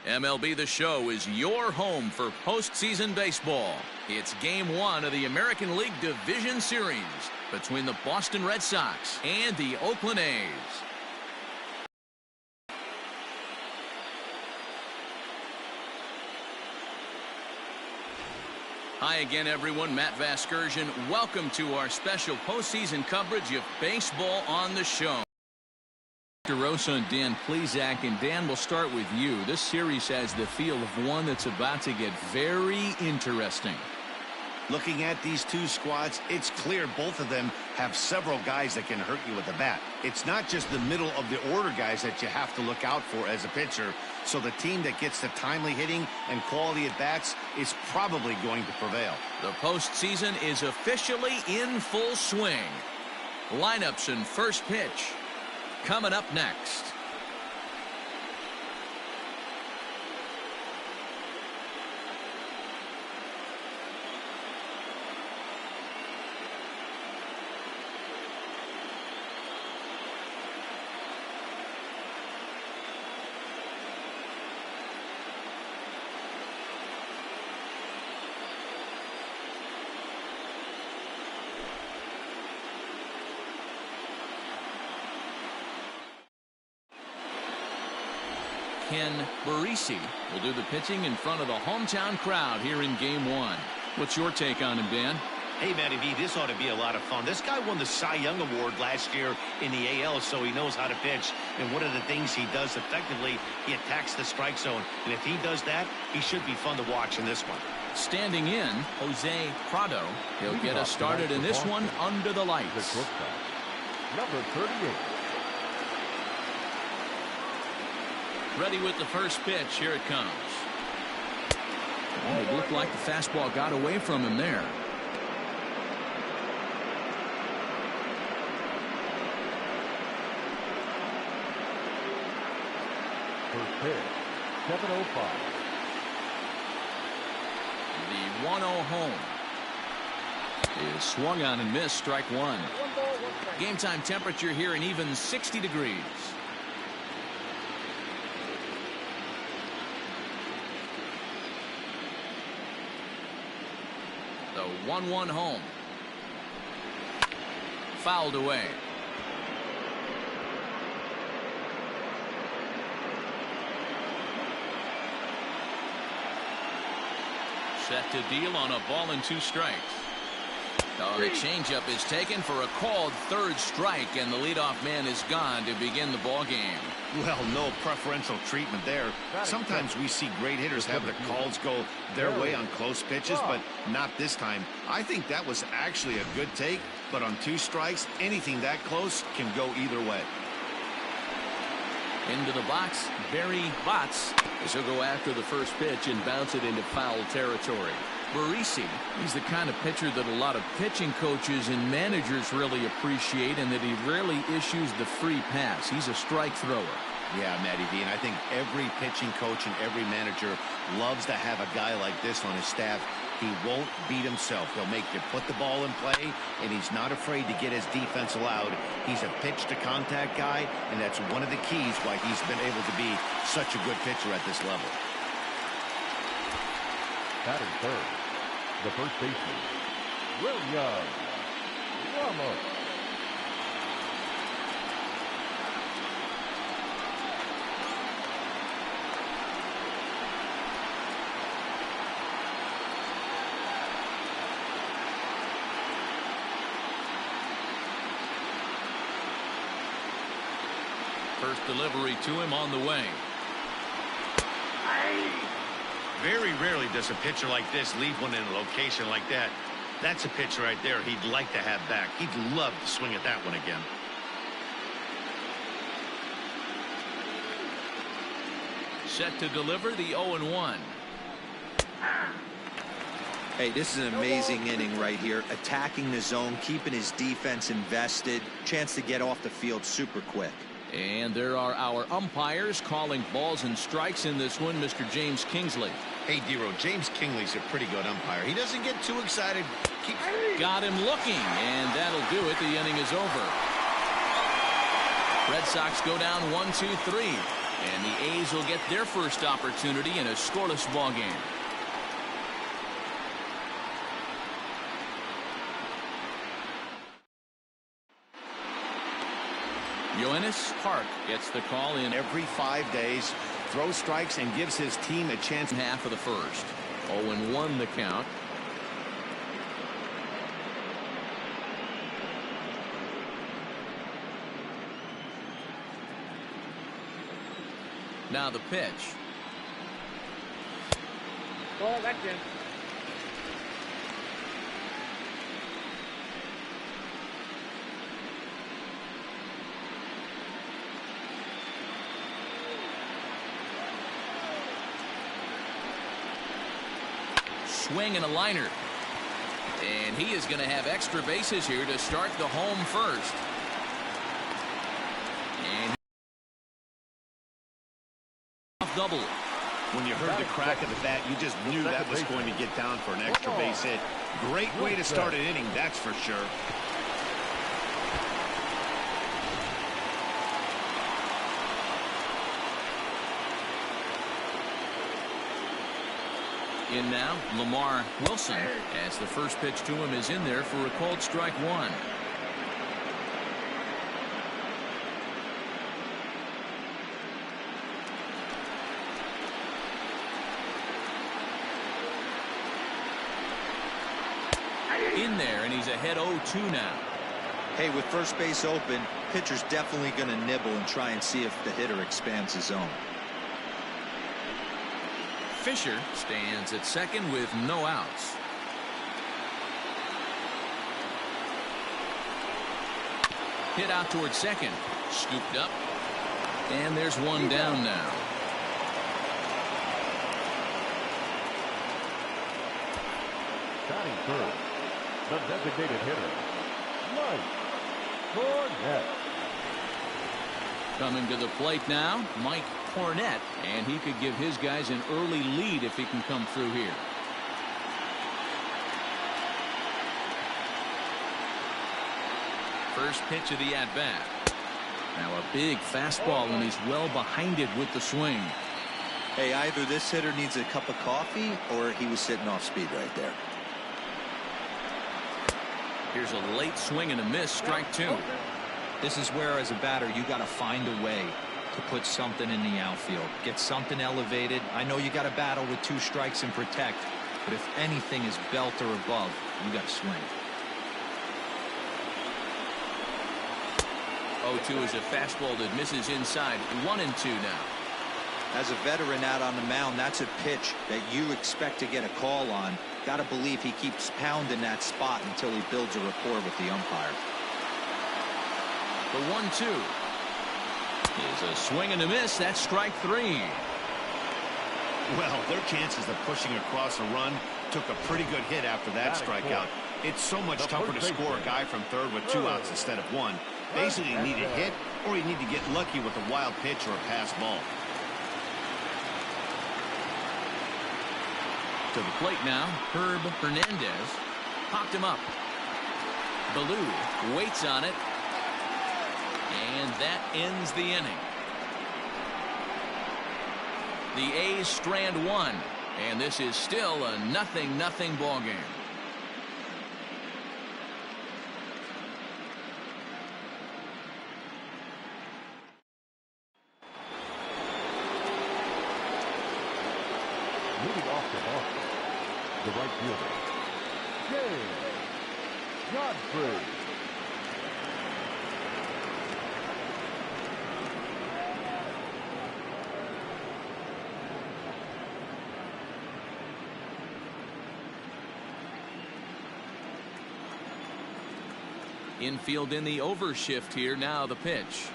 MLB The Show is your home for postseason baseball. It's Game 1 of the American League Division Series between the Boston Red Sox and the Oakland A's. Hi again, everyone. Matt Vasgersian. Welcome to our special postseason coverage of Baseball on the Show. Rosa and Dan Plesac, and Dan, we'll start with you. This series has the feel of one that's about to get very interesting. Looking at these two squads, it's clear both of them have several guys that can hurt you with the bat. It's not just the middle of the order guys that you have to look out for as a pitcher. So the team that gets the timely hitting and quality at bats is probably going to prevail. The postseason is officially in full swing. Lineups and first pitch coming up next. Ken Barisi will do the pitching in front of the hometown crowd here in Game 1. What's your take on him, Dan? Hey, Matty V, this ought to be a lot of fun. This guy won the Cy Young Award last year in the AL, so he knows how to pitch. And one of the things he does effectively, he attacks the strike zone. And if he does that, he should be fun to watch in this one. Standing in, Jose Prado. He'll get us started in this one under the lights. Number 38. Ready with the first pitch. Here it comes. Oh, it looked like the fastball got away from him there. First pitch, 7:05. The 1-0 home is swung on and missed. Strike one. Game time temperature here an even 60 degrees. The 1-1 home. Fouled away. Set to deal on a ball and 2 strikes. Oh, the changeup is taken for a called third strike, and the leadoff man is gone to begin the ball game. Well, no preferential treatment there. Sometimes we see great hitters have the calls go their way on close pitches, but not this time. I think that was actually a good take, but on 2 strikes, anything that close can go either way. Into the box, Barry Botts, as he'll go after the first pitch and bounce it into foul territory. Barisi, he's the kind of pitcher that a lot of pitching coaches and managers really appreciate, and that he rarely issues the free pass. He's a strike thrower. Yeah, Matty V, and I think every pitching coach and every manager loves to have a guy like this on his staff. He won't beat himself. He'll make you put the ball in play, and he's not afraid to get his defense allowed. He's a pitch-to-contact guy, and that's one of the keys why he's been able to be such a good pitcher at this level. Batting third, the first baseman, William Ramos. First delivery to him on the way. Very rarely does a pitcher like this leave one in a location like that. That's a pitcher right there he'd like to have back. He'd love to swing at that one again. Set to deliver the 0-1. Hey, this is an amazing inning right here. Attacking the zone, keeping his defense invested. Chance to get off the field super quick. And there are our umpires calling balls and strikes in this one. Mr. James Kingsley. Hey, Dero, James Kingley's a pretty good umpire. He doesn't get too excited. Got him looking, and that'll do it. The inning is over. Red Sox go down 1-2-3. And the A's will get their first opportunity in a scoreless ball game. Yoenis Park gets the call in. Every 5 days, throws strikes and gives his team a chance. Half of the first. 0-1 the count. Now the pitch. Oh, that's it. Swing and a liner. And he is going to have extra bases here to start the home first. And double. When you heard the crack of the bat, you just knew that was going to get down for an extra base hit. Great way to start an inning, that's for sure. In now, Lamar Wilson, as the first pitch to him is in there for a called strike one. In there, and he's ahead 0-2 now. Hey, with first base open, pitcher's definitely going to nibble and try and see if the hitter expands his zone. Fisher stands at second with no outs. Hit out towards second. Scooped up. And there's one down now. Batting third, the designated hitter, Mike Cornett. Coming to the plate now, Mike Cornett, and he could give his guys an early lead if he can come through here. First pitch of the at-bat. Now a big fastball, and he's well behind it with the swing. Hey, either this hitter needs a cup of coffee or he was sitting off speed right there. Here's a late swing and a miss, strike two. This is where, as a batter, you got to find a way to put something in the outfield. Get something elevated. I know you got to battle with 2 strikes and protect, but if anything is belt or above, you got to swing. 0-2 is a fastball that misses inside. 1-2 now. As a veteran out on the mound, that's a pitch that you expect to get a call on. Got to believe he keeps pounding that spot until he builds a rapport with the umpire. The 1-2 is a swing and a miss. That's strike 3. Well, their chances of pushing across a run took a pretty good hit after that strikeout. It's so much tougher to score a guy from third with 2 outs instead of 1. Basically, you need a hit, or you need to get lucky with a wild pitch or a pass ball. To the plate now, Herb Hernandez popped him up. Ballou waits on it. And that ends the inning. The A's strand 1, and this is still a 0-0 ball game. Moving off to Boston, the right fielder, James Godfrey. Infield in the overshift here. Now the pitch.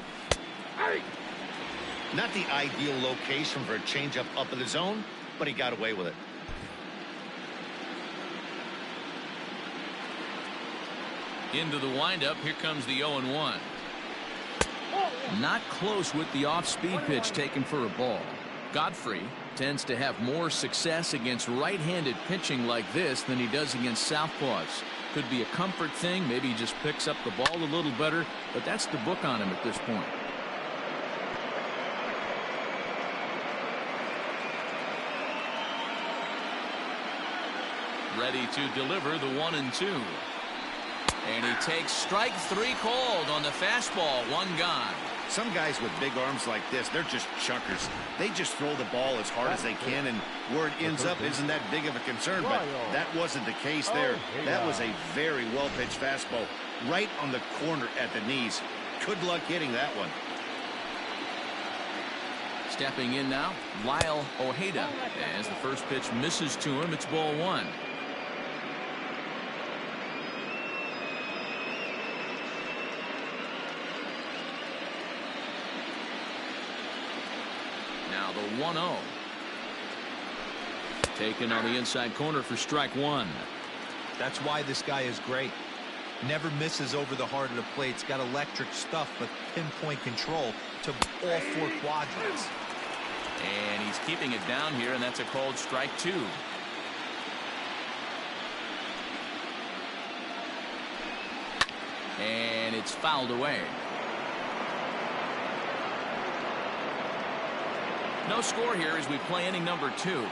Not the ideal location for a changeup up in the zone, but he got away with it. Into the windup. Here comes the 0-1. Not close with the off-speed pitch taken for a ball. Godfrey tends to have more success against right-handed pitching like this than he does against southpaws. Could be a comfort thing. Maybe he just picks up the ball a little better, but that's the book on him at this point. ready to deliver the 1-2. And he takes strike 3 called on the fastball. 1 gone. Some guys with big arms like this, they're just chuckers. They just throw the ball as hard as they can, and where it ends up isn't that big of a concern, but that wasn't the case there. That was a very well-pitched fastball right on the corner at the knees. Good luck hitting that one. Stepping in now, Lyle Ojeda. As the first pitch misses to him, it's ball 1. Now the 1-0. Taken on the inside corner for strike 1. That's why this guy is great. Never misses over the heart of the plate. He's got electric stuff, but pinpoint control to all 4 quadrants. And he's keeping it down here, and that's a called strike 2. And it's fouled away. No score here as we play inning number 2.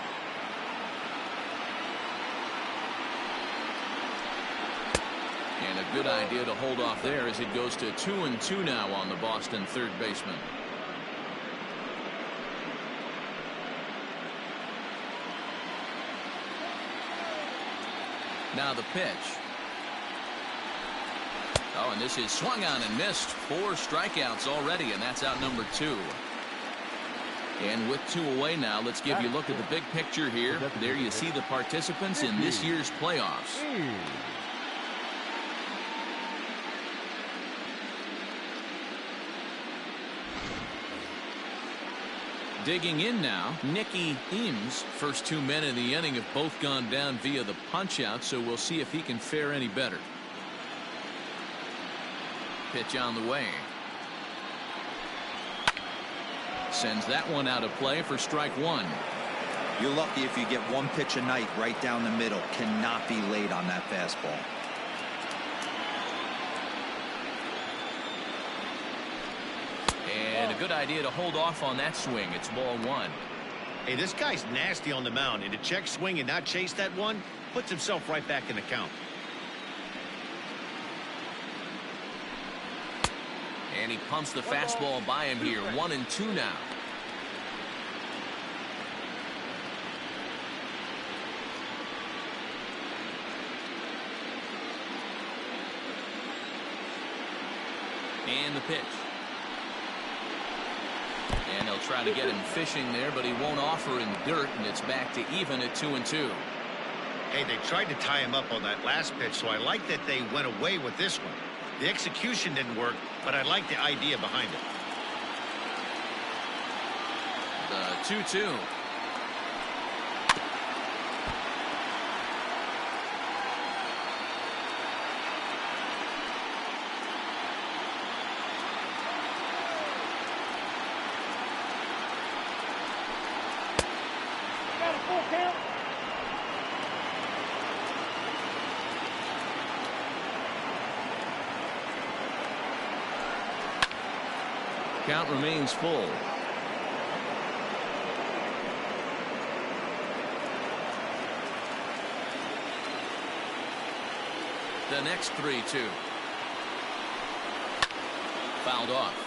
And a good idea to hold off there as it goes to 2-2 now on the Boston third baseman. Now the pitch. Oh, and this is swung on and missed. 4 strikeouts already, and that's out number 2. And with 2 away now, let's give you a look at the big picture here. There you see the participants in this year's playoffs. Digging in now, Nicky Eames. First 2 men in the inning have both gone down via the punch-out, so we'll see if he can fare any better. Pitch on the way. Sends that one out of play for strike 1. You're lucky if you get 1 pitch a night right down the middle. Cannot be late on that fastball. And a good idea to hold off on that swing. It's ball 1. Hey, this guy's nasty on the mound, and to check swing and not chase that one puts himself right back in the count. And he pumps the fastball by him here. 1-2 now. And the pitch. And they'll try to get him fishing there, but he won't offer in dirt, and it's back to even at 2-2. Hey, they tried to tie him up on that last pitch, so I like that they went away with this one. The execution didn't work, but I like the idea behind it. The 2-2. Got a full count. Count remains full. The next 3-2. Fouled off.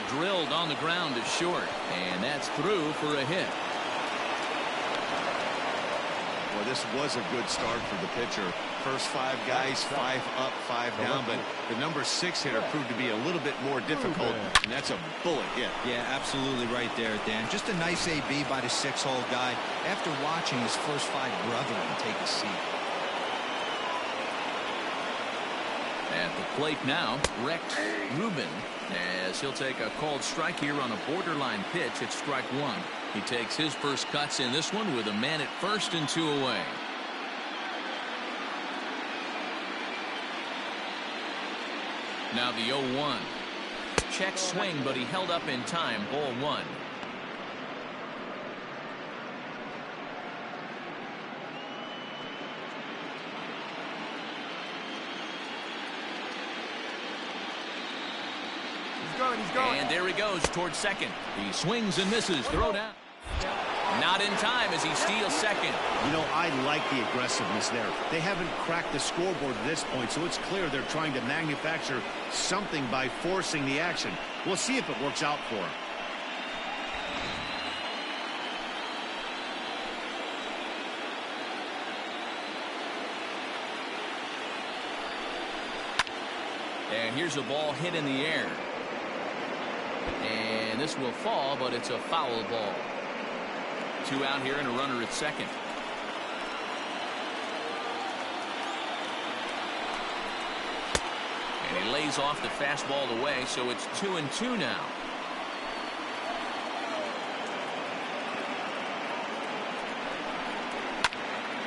Drilled on the ground is short, and that's through for a hit. Well, this was a good start for the pitcher. First 5 guys, 5 up, 5 down, but the number 6 hitter proved to be a little bit more difficult, and that's a bullet hit. Yeah, absolutely right there, Dan. Just a nice AB by the 6-hole guy after watching his first 5 brethren take a seat. At the plate now, Rex Rubin, as he'll take a called strike here on a borderline pitch at strike 1. He takes his first cuts in this one with a man at first and 2 away. Now the 0-1. Check swing, but he held up in time. Ball 1. And there he goes towards second. He swings and misses. Throw down. Not in time as he steals second. You know, I like the aggressiveness there. They haven't cracked the scoreboard at this point, so it's clear they're trying to manufacture something by forcing the action. We'll see if it works out for them. And here's a ball hit in the air. And this will fall, but it's a foul ball. 2 out here and a runner at second. And he lays off the fastball away, so it's 2-2 now.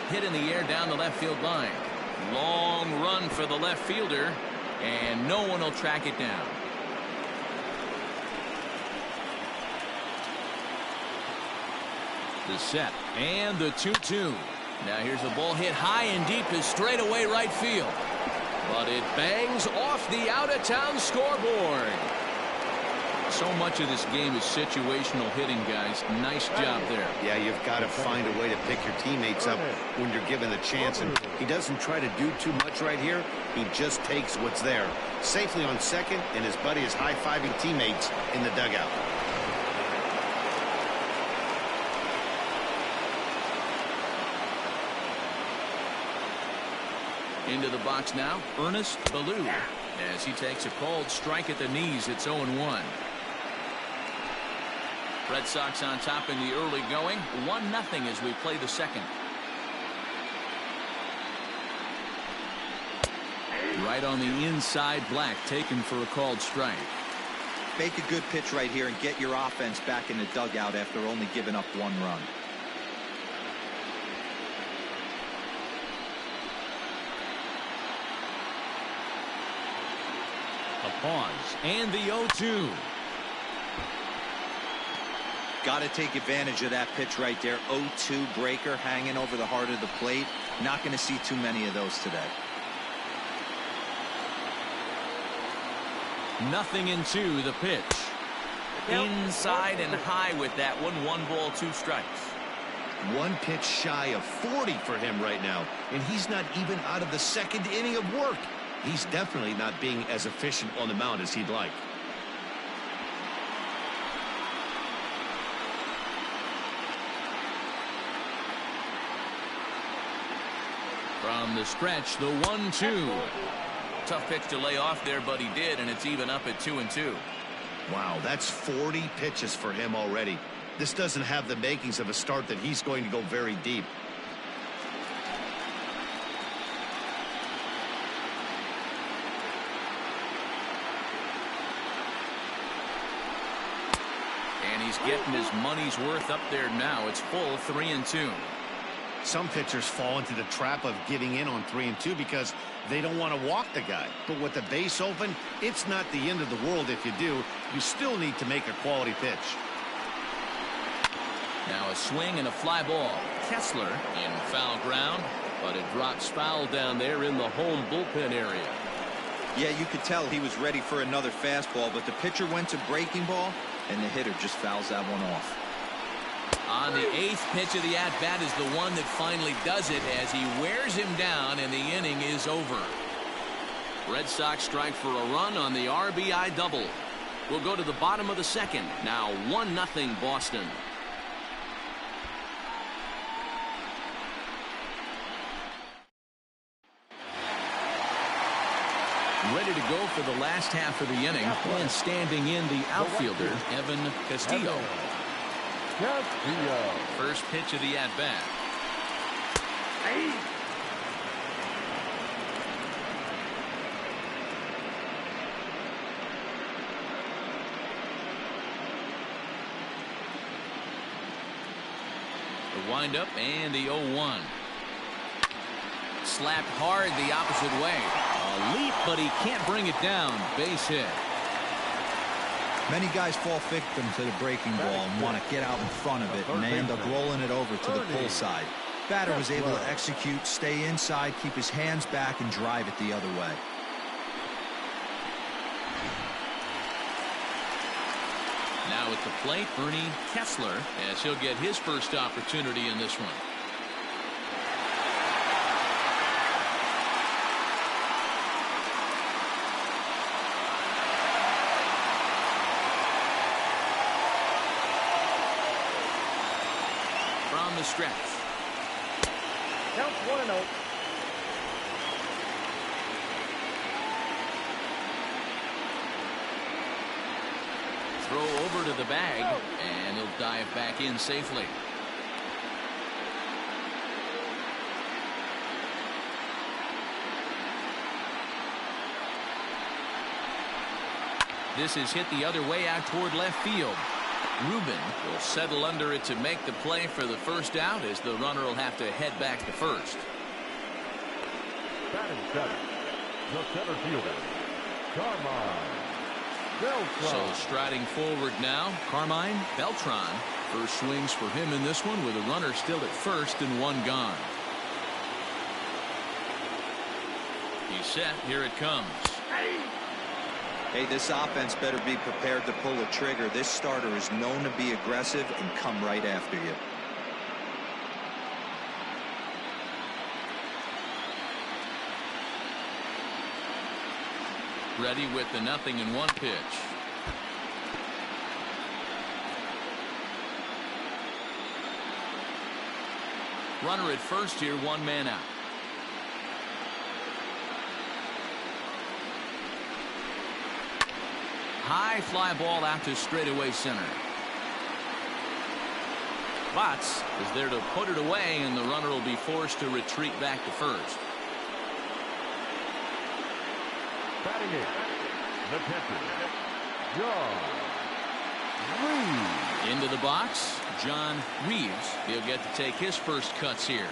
Hit in the air down the left field line. Long run for the left fielder, and no one will track it down. The set and the 2-2. Now here's a ball hit high and deep to straightaway right field. But it bangs off the out-of-town scoreboard. So much of this game is situational hitting, guys. Nice job there. Yeah, you've got to find a way to pick your teammates up when you're given the chance. And he doesn't try to do too much right here. He just takes what's there. Safely on second, and his buddy is high-fiving teammates in the dugout. Into the box now, Ernest Ballou, as he takes a called strike at the knees. It's 0-1. Red Sox on top in the early going, 1-0 as we play the second. Right on the inside, Black taken for a called strike. Make a good pitch right here and get your offense back in the dugout after only giving up 1 run. A pause and the 0-2. Got to take advantage of that pitch right there. 0-2 breaker hanging over the heart of the plate. Not going to see too many of those today. 0-2 the pitch. Inside and high with that one. 1 ball, 2 strikes. 1 pitch shy of 40 for him right now, and he's not even out of the second inning of work. He's definitely not being as efficient on the mound as he'd like. From the stretch, the 1-2. Tough pitch to lay off there, but he did, and it's even up at 2-2. Wow, that's 40 pitches for him already. This doesn't have the makings of a start that he's going to go very deep. And he's getting his money's worth up there now. It's full 3-2. Some pitchers fall into the trap of giving in on 3-2 because they don't want to walk the guy. But with the base open, it's not the end of the world if you do. You still need to make a quality pitch. Now a swing and a fly ball. Kessler in foul ground, but it drops foul down there in the home bullpen area. Yeah, you could tell he was ready for another fastball, but the pitcher went to breaking ball, and the hitter just fouls that one off. On the 8th pitch of the at-bat is the one that finally does it as he wears him down, and the inning is over. Red Sox strike for a run on the RBI double. We'll go to the bottom of the second. Now 1-0 Boston. Ready to go for the last half of the inning, and standing in the outfielder, Evan Castillo. First pitch of the at-bat. The windup and the 0-1. Slapped hard the opposite way. A leap, but he can't bring it down. Base hit. Many guys fall victim to the breaking ball and want to get out in front of it, and they end up rolling it over to the pull side. Batter was able to execute, stay inside, keep his hands back, and drive it the other way. Now at the plate, Bernie Kessler, as he'll get his first opportunity in this one. From the stretch. Counts 1-0. Throw over to the bag, and he'll dive back in safely. This is hit the other way out toward left field. Rubin will settle under it to make the play for the first out, as the runner will have to head back to first. Batting seventh, the center fielder, Carmine Beltran. So striding forward now, Carmine Beltran. First swings for him in this one, with a runner still at first and one gone. He's set. Here it comes. Hey, this offense better be prepared to pull a trigger. This starter is known to be aggressive and come right after you. Ready with the 0-1 pitch. Runner at first here, one man out. High fly ball out to straightaway center. Watts is there to put it away, and the runner will be forced to retreat back to first. Batting eighth, the catcher, John Reeves. Into the box, John Reeves. He'll get to take his first cuts here.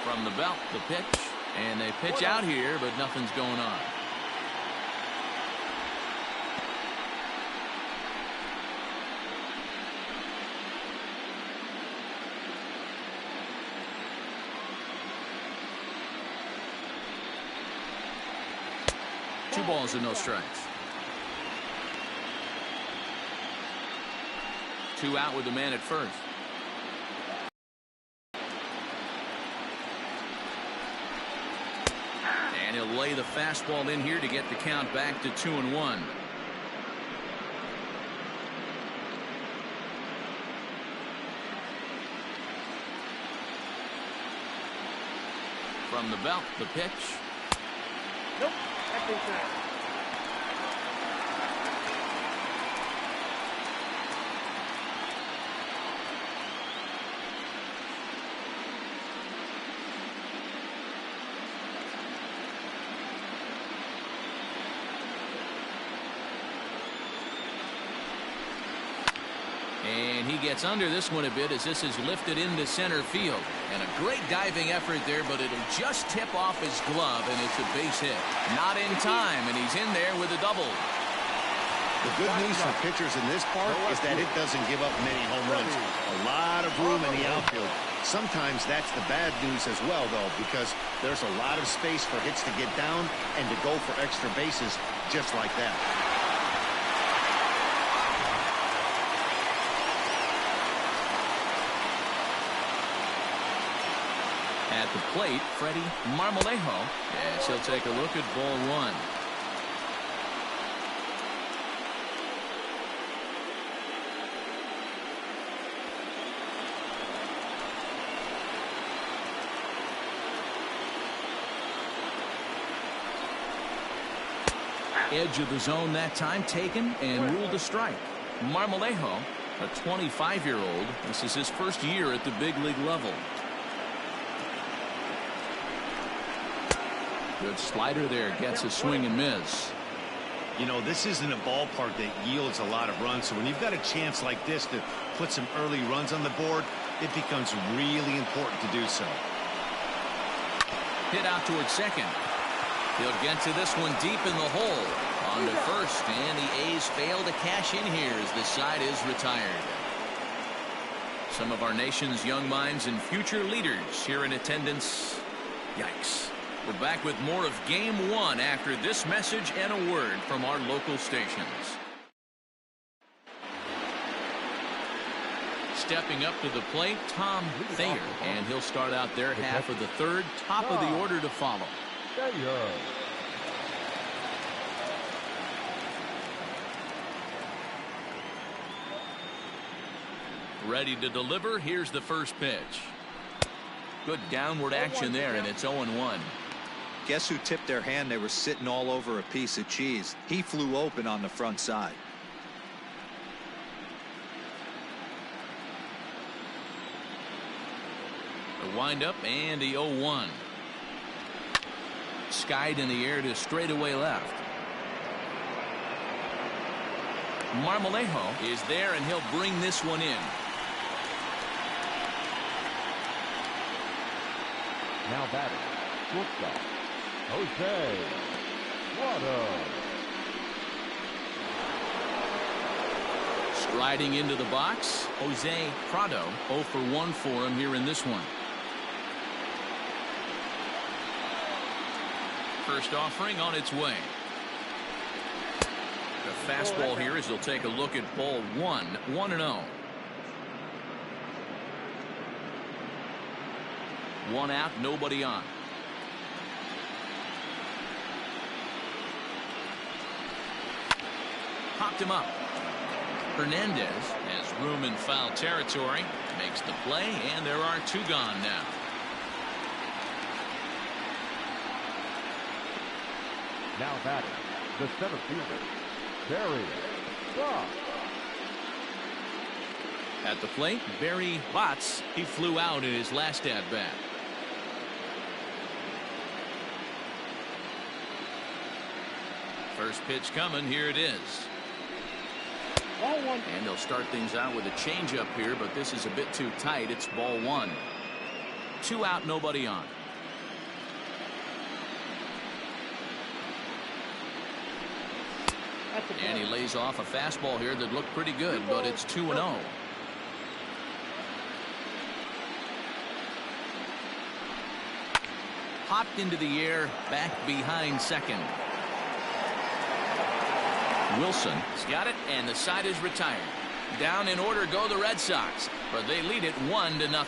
From the belt, the pitch, and they pitch out here, but nothing's going on. Two balls and no strikes. Two out with the man at first. And he'll lay the fastball in here to get the count back to 2-1. From the belt, the pitch. Nope. That's inside. And he gets under this one a bit, as this is lifted into center field. And a great diving effort there, but it'll just tip off his glove, and it's a base hit. Not in time, and he's in there with a double. The good news for pitchers in this part is that it doesn't give up many home runs. A lot of room in the outfield. Sometimes that's the bad news as well, though, because there's a lot of space for hits to get down and to go for extra bases just like that. At the plate, Freddie Marmolejo, as he'll take a look at ball one. Edge of the zone that time taken and ruled a strike. Marmolejo, a 25-year-old. This is his first year at the big league level. Good slider there, gets a swing and miss. You know, this isn't a ballpark that yields a lot of runs, so when you've got a chance like this to put some early runs on the board, it becomes really important to do so. Hit out towards second. He'll get to this one deep in the hole. On to first, and the A's fail to cash in here as the side is retired. Some of our nation's young minds and future leaders here in attendance. Yikes. We're back with more of Game 1 after this message and a word from our local stations. Stepping up to the plate, Tom Thayer, and he'll start out their half of the third. Top of the order to follow. Ready to deliver. Here's the first pitch. Good downward action there, and it's 0-1. Guess who tipped their hand? They were sitting all over a piece of cheese. He flew open on the front side. The windup and the 0-1. Skied in the air to straightaway left. Marmolejo is there, and he'll bring this one in. Now batting, shortstop, Jose Prado. Striding into the box, Jose Prado. 0 for 1 for him here in this one. First offering on its way. The fastball here as he'll take a look at ball 1, 1-0. One out, nobody on. Popped him up. Hernandez has room in foul territory. Makes the play, and there are 2 gone now. Now batting, the center fielder, Barry Bonds. At the plate, Barry Bonds. He flew out in his last at-bat. First pitch coming. Here it is. And they'll start things out with a changeup here, but this is a bit too tight. It's ball 1. 2 out, nobody on. And he lays off a fastball here that looked pretty good, but it's 2-0. Popped into the air, back behind second. Wilson's got it, and the side is retired. Down in order go the Red Sox, but they lead it 1-0.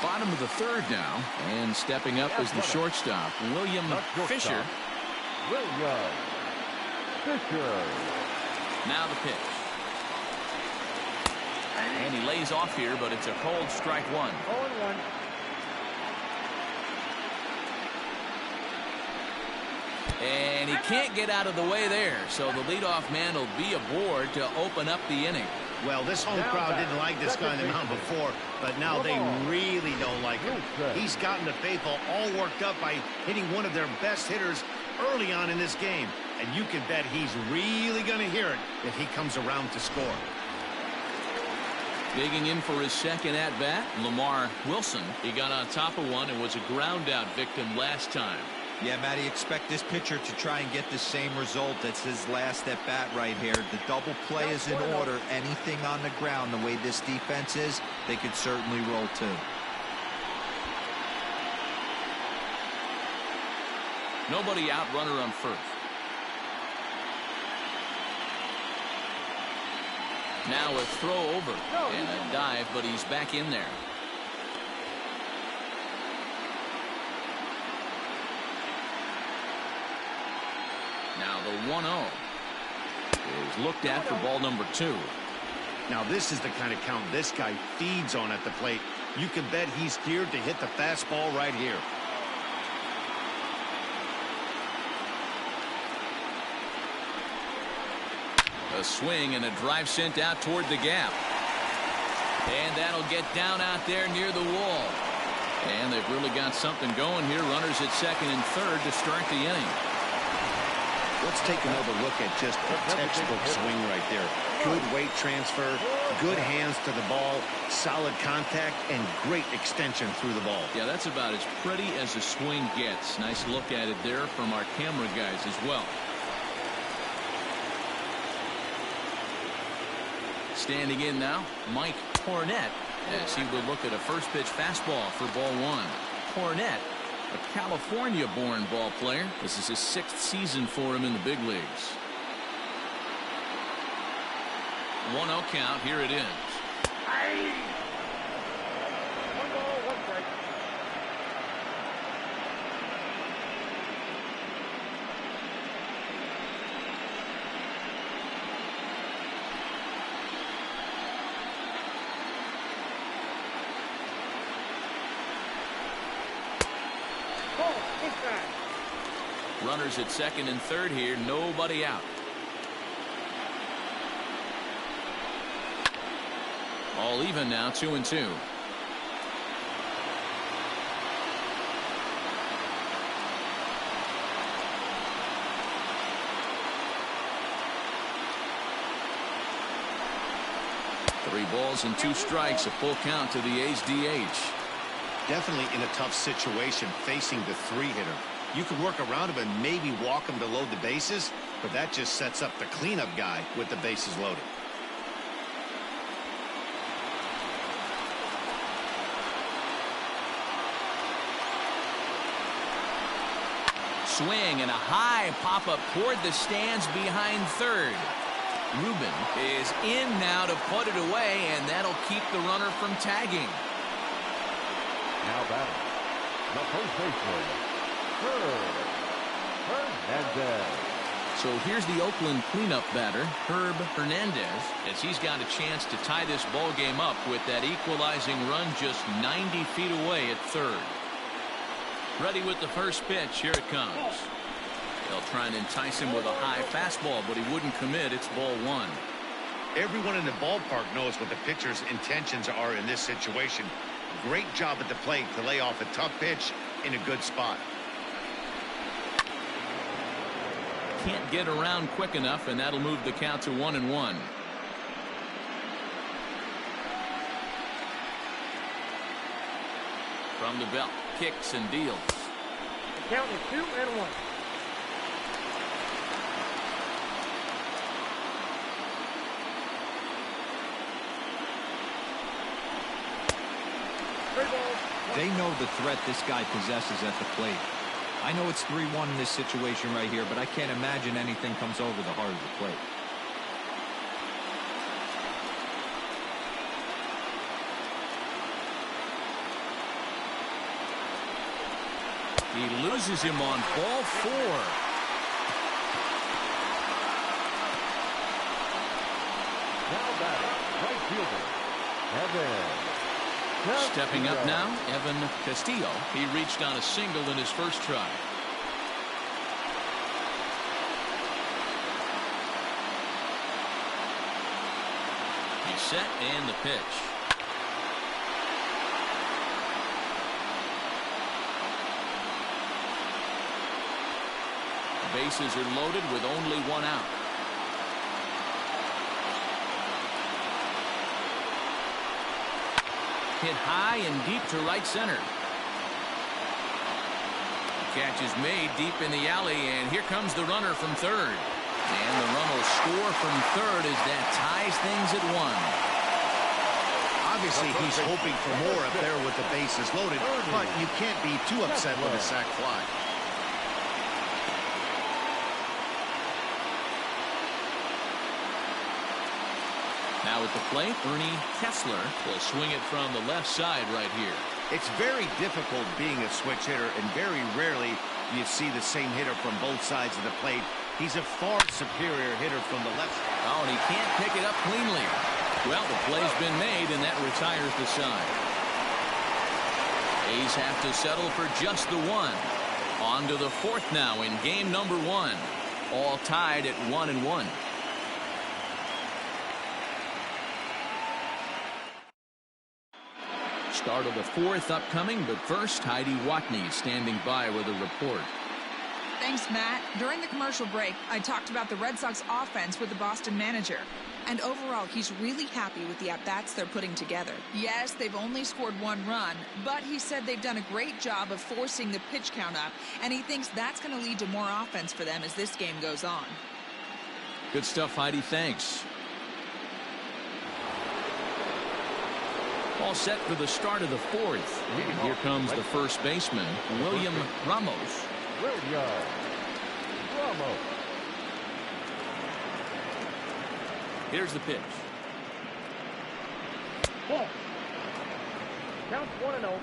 Bottom of the third now, and stepping up is the shortstop, William Fisher. William Fisher. Now the pitch. And he lays off here, but it's a cold strike 1. 0-1. And he can't get out of the way there, so the leadoff man will be aboard to open up the inning. Well, this home crowd didn't like this guy on the mound before, but now they really don't like him. He's gotten the faithful all worked up by hitting one of their best hitters early on in this game. And you can bet he's really going to hear it if he comes around to score. Digging in for his second at-bat, Lamar Wilson. He got on top of one and was a ground-out victim last time. Yeah, Matty, expect this pitcher to try and get the same result as his last at-bat right here. The double play is in order. Anything on the ground, the way this defense is, they could certainly roll too. Nobody out, runner on first. Now a throw over and a dive, but he's back in there. Now the 1-0 is looked at for ball number 2. Now this is the kind of count this guy feeds on at the plate. You can bet he's geared to hit the fastball right here. A swing and a drive sent out toward the gap. And that'll get down out there near the wall. And they've really got something going here. Runners at second and third to start the inning. Let's take another look at just a textbook swing right there. Good weight transfer, good hands to the ball, solid contact, and great extension through the ball. Yeah, that's about as pretty as a swing gets. Nice look at it there from our camera guys as well. Standing in now, Mike Cornett, as he will look at a first pitch fastball for ball one. Cornett, a California-born ball player. This is his 6th season for him in the big leagues. 1-0 count. Here it is. One ball, one strike. Runners at second and third here. Nobody out. All even now, 2-2. Three balls and 2 strikes. A full count to the A's DH. Definitely in a tough situation facing the 3-hitter. You can work around him and maybe walk him to load the bases, but that just sets up the cleanup guy with the bases loaded. Swing and a high pop-up toward the stands behind third. Ruben is in now to put it away, and that'll keep the runner from tagging. Now batting, the first baseman, Hernandez. So here's the Oakland cleanup batter, Herb Hernandez, as he's got a chance to tie this ball game up with that equalizing run just 90 feet away at third. Ready with the first pitch. Here it comes. They'll try and entice him with a high fastball, but he wouldn't commit. It's ball one. Everyone in the ballpark knows what the pitcher's intentions are in this situation. Great job at the plate to lay off a tough pitch in a good spot. Can't get around quick enough, and that'll move the count to 1-1. From the belt, kicks and deals. The count is 2-1. They know the threat this guy possesses at the plate. I know it's 3-1 in this situation right here, but I can't imagine anything comes over the heart of the plate. He loses him on ball 4. Now batting, right fielder, Evan. Stepping up now, Evan Castillo. He reached on a single in his first try. He's set and the pitch. The bases are loaded with only 1 out. Hit high and deep to right center. The catch is made deep in the alley, and here comes the runner from third. And the run will score from third as that ties things at 1. Obviously, he's hoping for more up there with the bases loaded, but you can't be too upset with a sac fly. Now at the plate, Ernie Kessler will swing it from the left side right here. It's very difficult being a switch hitter, and very rarely do you see the same hitter from both sides of the plate. He's a far superior hitter from the left. Oh, and he can't pick it up cleanly. Well, the play's been made, and that retires the side. A's have to settle for just the 1. On to the 4th now in game number 1. All tied at 1-1. Start of the 4th upcoming, but first, Heidi Watney standing by with a report. Thanks, Matt. During the commercial break, I talked about the Red Sox offense with the Boston manager. And overall, he's really happy with the at-bats they're putting together. Yes, they've only scored 1 run, but he said they've done a great job of forcing the pitch count up, and he thinks that's going to lead to more offense for them as this game goes on. Good stuff, Heidi. Thanks. All set for the start of the fourth. And here comes the first baseman, William Ramos. William Ramos. Here's the pitch. Ball. Counts 1-0.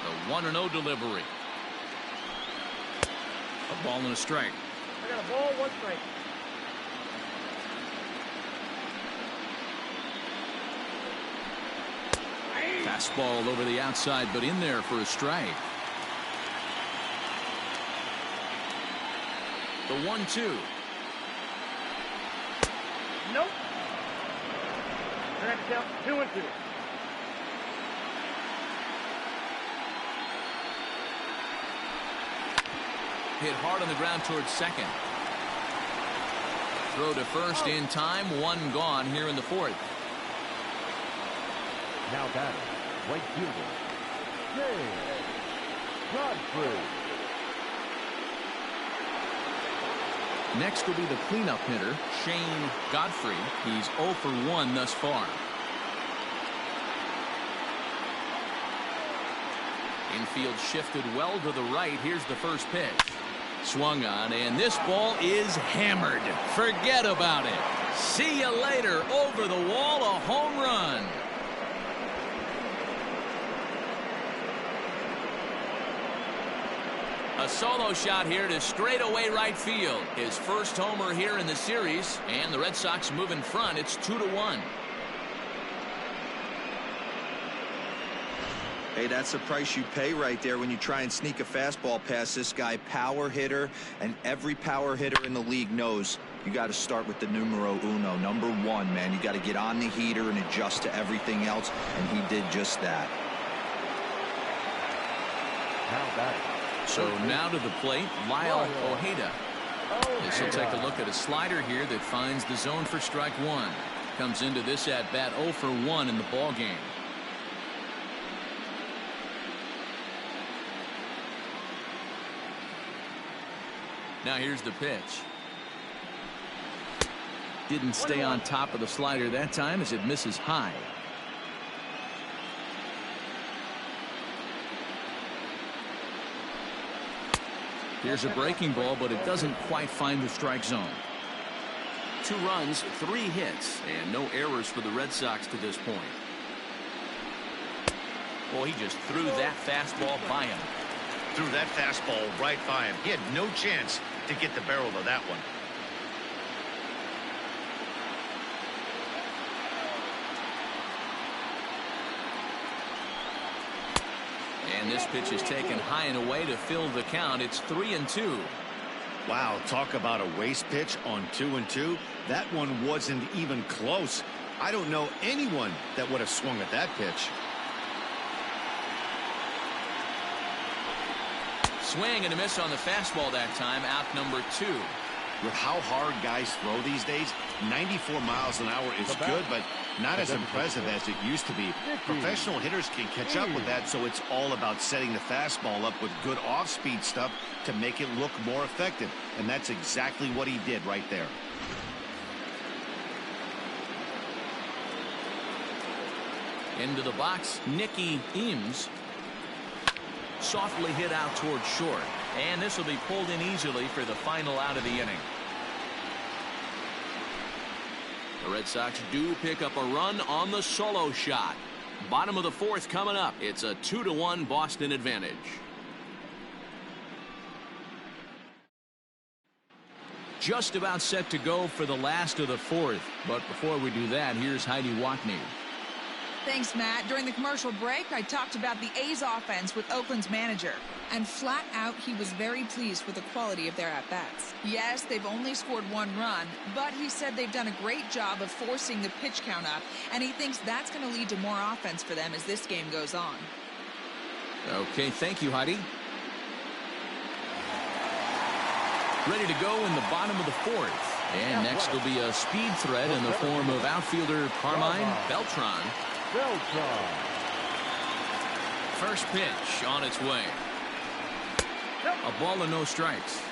The 1-0 delivery. A ball and a strike. I got a ball, 1 strike. Fastball over the outside, but in there for a strike. The 1-2. Nope. Next count 2-2. Hit hard on the ground towards second. Throw to first in time. 1 gone here in the fourth. Now batting, right fielder, James Godfrey. Next will be the cleanup hitter, Shane Godfrey. He's 0 for 1 thus far. Infield shifted well to the right. Here's the first pitch. Swung on, and this ball is hammered. Forget about it. See you later. Over the wall, a home run. A solo shot here to straightaway right field. His first homer here in the series, and the Red Sox move in front. It's 2-1. Hey, that's the price you pay right there when you try and sneak a fastball past this guy. Power hitter, and every power hitter in the league knows you got to start with the numero uno, number 1, man. You got to get on the heater and adjust to everything else, and he did just that. Now batting. So now to the plate, Lyle Ojeda. This will take a look at a slider here that finds the zone for strike 1. Comes into this at bat 0 for 1 in the ball game. Now here's the pitch. Didn't stay on top of the slider that time as it misses high. Here's a breaking ball, but it doesn't quite find the strike zone. 2 runs, 3 hits, and no errors for the Red Sox to this point. Well, he just threw that fastball by him. Threw that fastball right by him. He had no chance to get the barrel of that one. And this pitch is taken high and away to fill the count. It's 3-2. Wow, talk about a waste pitch on 2-2. That one wasn't even close. I don't know anyone that would have swung at that pitch. Swing and a miss on the fastball that time. Out number 2. With how hard guys throw these days, 94 miles an hour is good, but not as impressive as it used to be. Professional hitters can catch up with that, so it's all about setting the fastball up with good off-speed stuff to make it look more effective, and that's exactly what he did right there. Into the box, Nicky Eames. Softly hit out towards short, and this will be pulled in easily for the final out of the inning. The Red Sox do pick up a run on the solo shot. Bottom of the fourth coming up. It's a 2-1 Boston advantage. Just about set to go for the last of the fourth, but before we do that, here's Heidi Watney. Thanks, Matt. During the commercial break, I talked about the A's offense with Oakland's manager. And flat out, he was very pleased with the quality of their at-bats. Yes, they've only scored 1 run, but he said they've done a great job of forcing the pitch count up, and he thinks that's going to lead to more offense for them as this game goes on. Okay, thank you, Heidi. Ready to go in the bottom of the fourth. And next will be a speed threat in the form of outfielder Carmine Beltran. First pitch on its way. A ball and no strikes.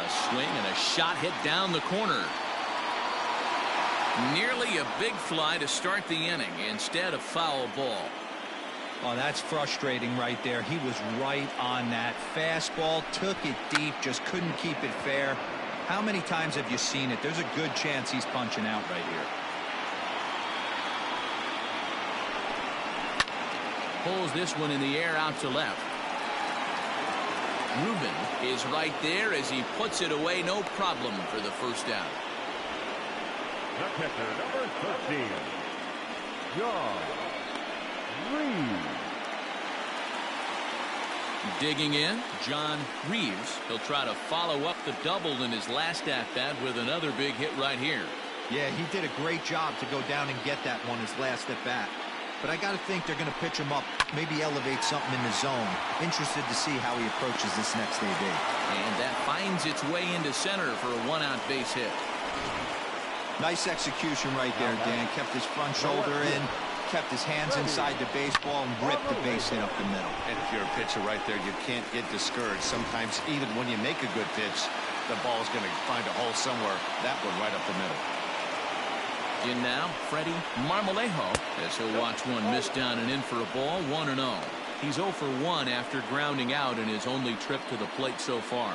A swing and a shot hit down the corner. Nearly a big fly to start the inning instead of foul ball. Oh, that's frustrating right there. He was right on that. Fastball, took it deep, just couldn't keep it fair. How many times have you seen it? There's a good chance he's punching out right here. Pulls this one in the air out to left. Ruben is right there as he puts it away. No problem for the first out. The pitcher, number 13, John Reeves. Digging in, John Reeves. He'll try to follow up the double in his last at-bat with another big hit right here. Yeah, he did a great job to go down and get that one his last at-bat. But I got to think they're going to pitch him up, maybe elevate something in the zone. Interested to see how he approaches this next AB. And that finds its way into center for a one-out base hit. Nice execution right there, Dan. Kept his front shoulder in, kept his hands inside the baseball, and ripped the base hit up the middle. And if you're a pitcher right there, you can't get discouraged. Sometimes even when you make a good pitch, the ball's going to find a hole somewhere. That one right up the middle. In now, Freddie Marmolejo, as he'll watch one miss down and in for a ball, 1-0. He's 0 for 1 after grounding out in his only trip to the plate so far.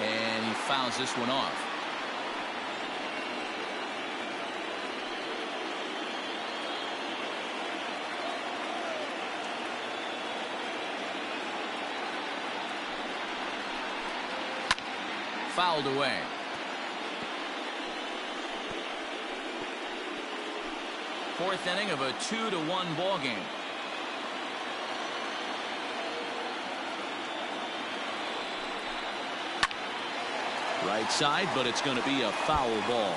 And he fouls this one off. Fouled away. Fourth inning of a 2-1 ball game. Right side, but it's going to be a foul ball.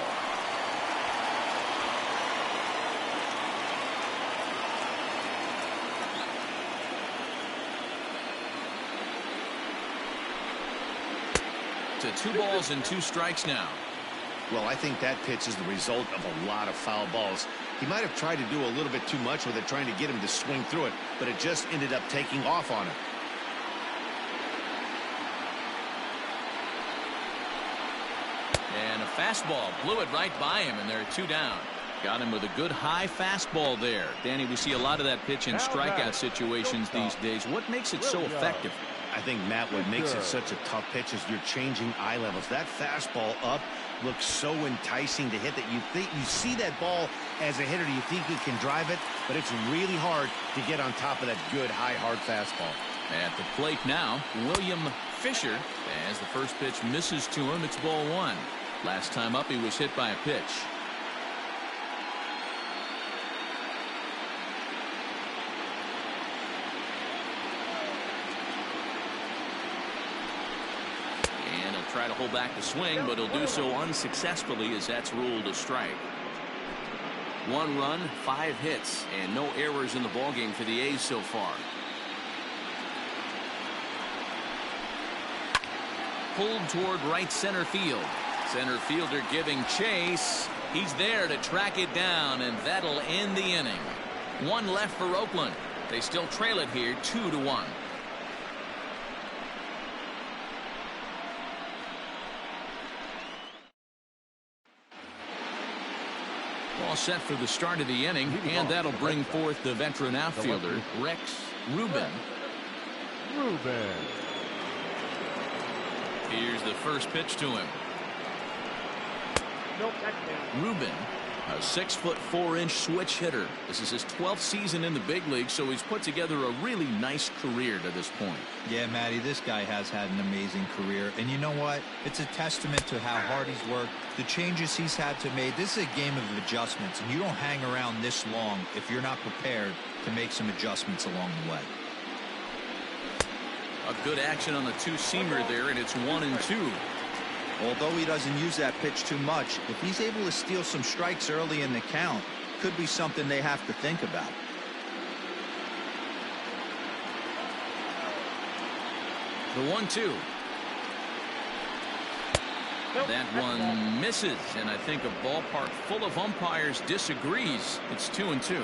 To 2 balls and 2 strikes now. Well, I think that pitch is the result of a lot of foul balls. He might have tried to do a little bit too much with it, trying to get him to swing through it, but it just ended up taking off on him. And a fastball blew it right by him, and there are 2 down. Got him with a good high fastball there. Danny, we see a lot of that pitch in strikeout situations these days. What makes it so effective? I think, Matt, what makes it such a tough pitch is you're changing eye levels. That fastball up looks so enticing to hit that you think you see that ball as a hitter. You think you can drive it, but it's really hard to get on top of that good, high, hard fastball. At the plate now, William Fisher. As the first pitch misses to him, it's ball 1. Last time up, he was hit by a pitch. Try to hold back the swing, but he'll do so unsuccessfully as that's ruled a strike. 1 run, 5 hits, and no errors in the ballgame for the A's so far. Pulled toward right center field. Center fielder giving chase. He's there to track it down, and that'll end the inning. 1 left for Oakland. They still trail it here 2-1. All set for the start of the inning, and that'll bring forth the veteran outfielder, Rex Rubin. Here's the first pitch to him. Nope, that's down. Rubin, a 6'4" switch hitter. This is his 12th season in the big league, so he's put together a really nice career to this point. Yeah, Matty, this guy has had an amazing career. And you know what? It's a testament to how hard he's worked, the changes he's had to make. This is a game of adjustments, and you don't hang around this long if you're not prepared to make some adjustments along the way. A good action on the 2-seamer there, and it's 1-2. Although he doesn't use that pitch too much, if he's able to steal some strikes early in the count, could be something they have to think about. The 1-2. That one misses, and I think a ballpark full of umpires disagrees. It's 2-2.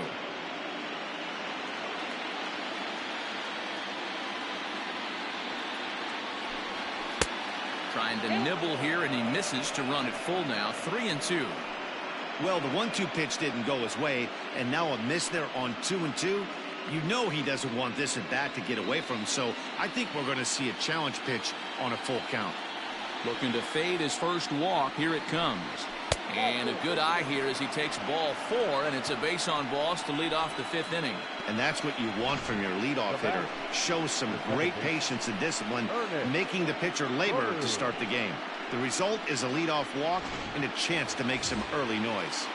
Trying to nibble here, and he misses to run it full now. 3-2. Well, the 1-2 pitch didn't go his way, and now a miss there on 2-2. You know he doesn't want this at bat to get away from him, so I think we're going to see a challenge pitch on a full count. Looking to fade his first walk. Here it comes. And a good eye here as he takes ball 4, and it's a base on balls to lead off the 5th inning. And that's what you want from your leadoff hitter. Shows some great patience and discipline, making the pitcher labor to start the game. The result is a leadoff walk and a chance to make some early noise.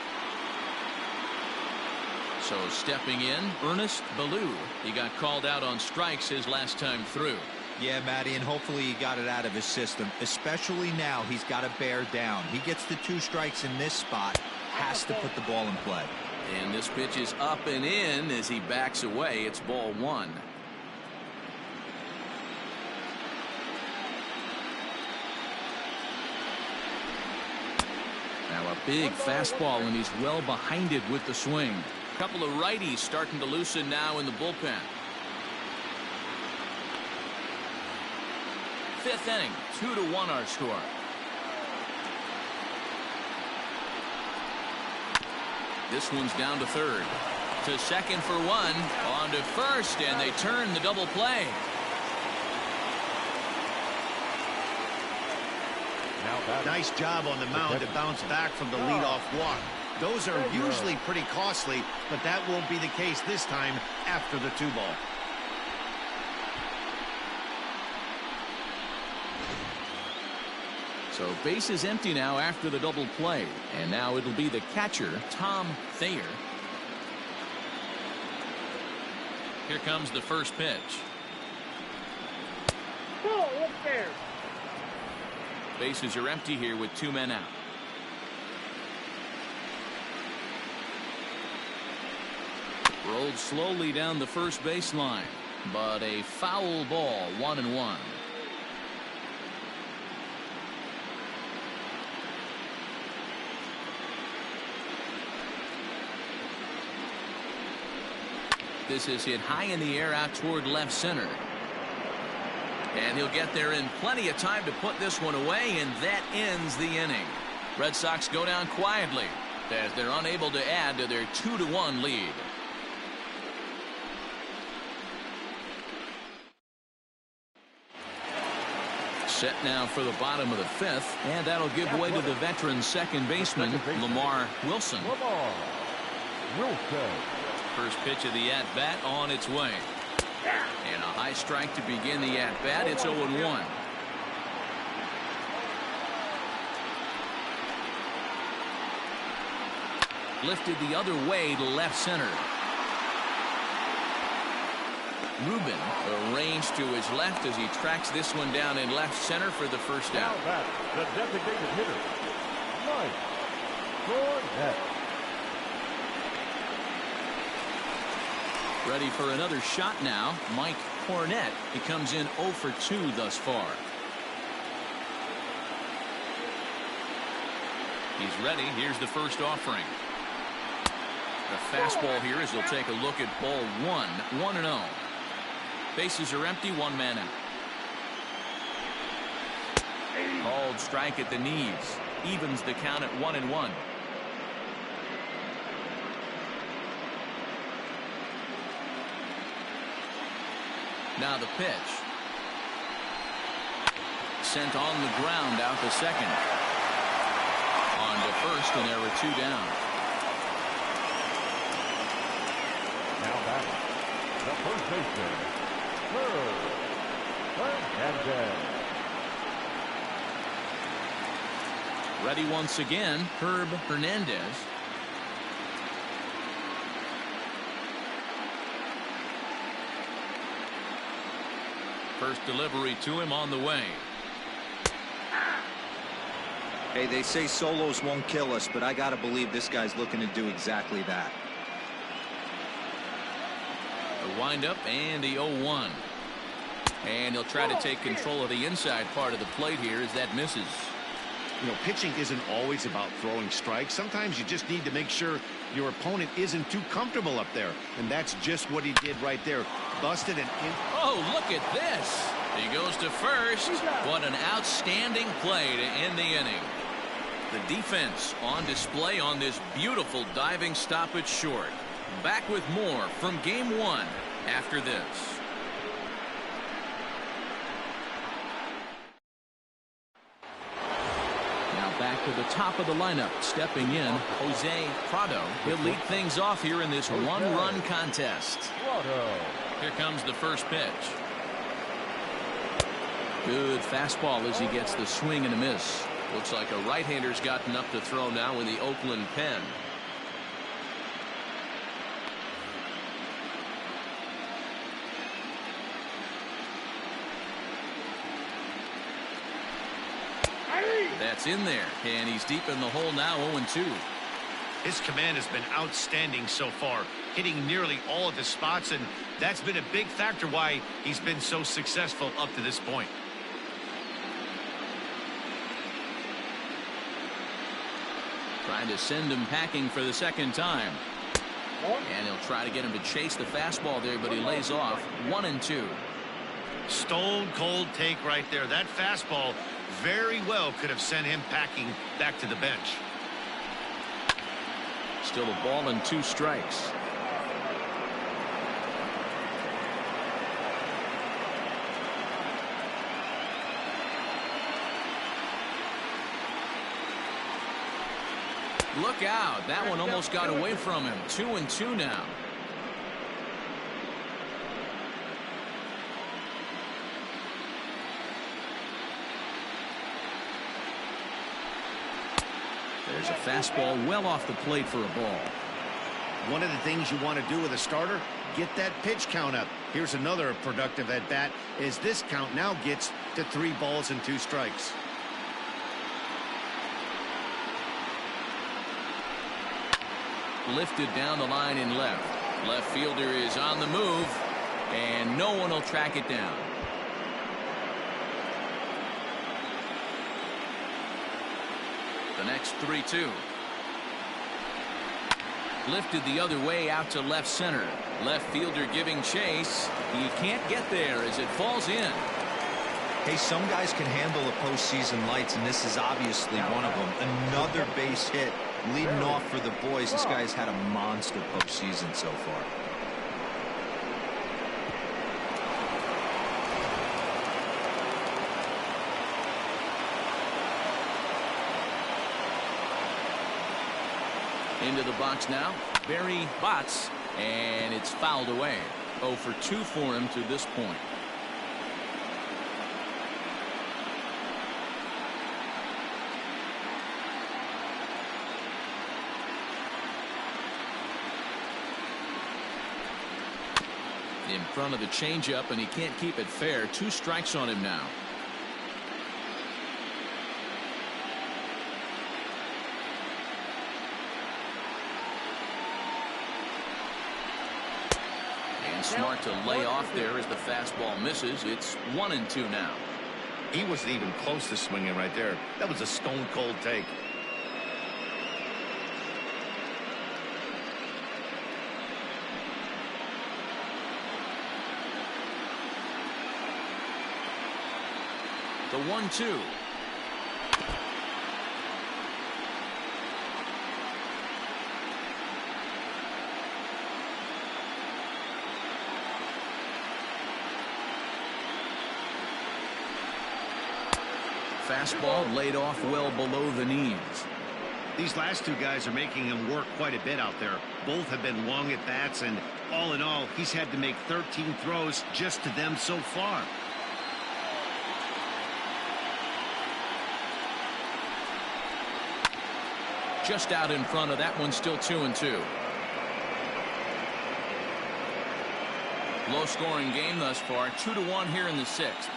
So stepping in, Ernest Ballou. He got called out on strikes his last time through. Yeah, Matty, and hopefully he got it out of his system. Especially now, he's got to bear down. He gets the 2 strikes in this spot, has to put the ball in play. And this pitch is up and in as he backs away. It's ball 1. Now a big fastball, and he's well behind it with the swing. A couple of righties starting to loosen now in the bullpen. 5th inning, 2-1 our score. This one's down to 3rd. To 2nd for 1. On to 1st, and they turn the double play. Nice job on the mound to bounce back from the leadoff walk. Those are usually pretty costly, but that won't be the case this time after the 2-ball. So base is empty now after the double play. And now it'll be the catcher, Tom Thayer. Here comes the first pitch. Bases are empty here with 2 men out. Rolled slowly down the first baseline, but a foul ball, 1-1. This is hit high in the air out toward left center. And he'll get there in plenty of time to put this one away, and that ends the inning. Red Sox go down quietly as they're unable to add to their 2-1 lead. Set now for the bottom of the 5th, and that'll give way to the veteran second baseman, Lamar Wilson. First pitch of the at-bat on its way. And a high strike to begin the at-bat. It's 0-1. Lifted the other way to left center. Rubin arranged to his left as he tracks this one down in left center for the first out. The designated hitter, Mike Cornett. Ready for another shot now. Mike Cornett. He comes in 0 for 2 thus far. He's ready. Here's the first offering. The fastball here as he'll take a look at ball 1. 1-0. Bases are empty. 1 man out. Called strike at the knees. Evens the count at 1-1. Now the pitch. Sent on the ground out to second. On to first, and there were 2 down. Now back, the first baseman, Hernandez. Ready once again, Herb Hernandez. First delivery to him on the way. Hey, they say solos won't kill us, but I got to believe this guy's looking to do exactly that. The windup and the 0-1. And he'll try to take control of the inside part of the plate here as that misses. You know, pitching isn't always about throwing strikes. Sometimes you just need to make sure your opponent isn't too comfortable up there. And that's just what he did right there. Busted and in. Oh, look at this. He goes to first. What an outstanding play to end the inning. The defense on display on this beautiful diving stoppage short. Back with more from game one after this. Now back to the top of the lineup. Stepping in, Jose Prado. He'll lead things off here in this one-run contest. Here comes the first pitch. Good fastball as he gets the swing and a miss. Looks like a right-hander's gotten up to throw now in the Oakland pen. That's in there, and he's deep in the hole now, 0-2. His command has been outstanding so far, hitting nearly all of his spots, and that's been a big factor why he's been so successful up to this point. Trying to send him packing for the second time. And he'll try to get him to chase the fastball there, but he lays off. 1-2. Stone cold take right there. That fastball very well could have sent him packing back to the bench. Still a ball and 2 strikes. Look out. That one almost got away from him. 2-2 now. There's a fastball well off the plate for a ball. One of the things you want to do with a starter, get that pitch count up. Here's another productive at bat as this count now gets to 3 balls and 2 strikes. Lifted down the line in left. Left fielder is on the move, and no one will track it down. The next 3-2. Lifted the other way out to left center. Left fielder giving chase. He can't get there as it falls in. Hey, some guys can handle the postseason lights, and this is obviously one of them. Another base hit leading off for the boys. This guy's had a monster postseason so far. Into the box now, Barry Botts, and it's fouled away. 0 for 2 for him to this point. In front of the changeup, and he can't keep it fair. 2 strikes on him now. Smart to lay off there as the fastball misses. It's 1-2 now. He wasn't even close to swinging right there. That was a stone cold take. The 1-2. Fastball laid off well below the knees. These last 2 guys are making him work quite a bit out there. Both have been long at bats, and all in all, he's had to make 13 throws just to them so far. Just out in front of that one, still 2-2. Low scoring game thus far, 2-1 here in the 6th.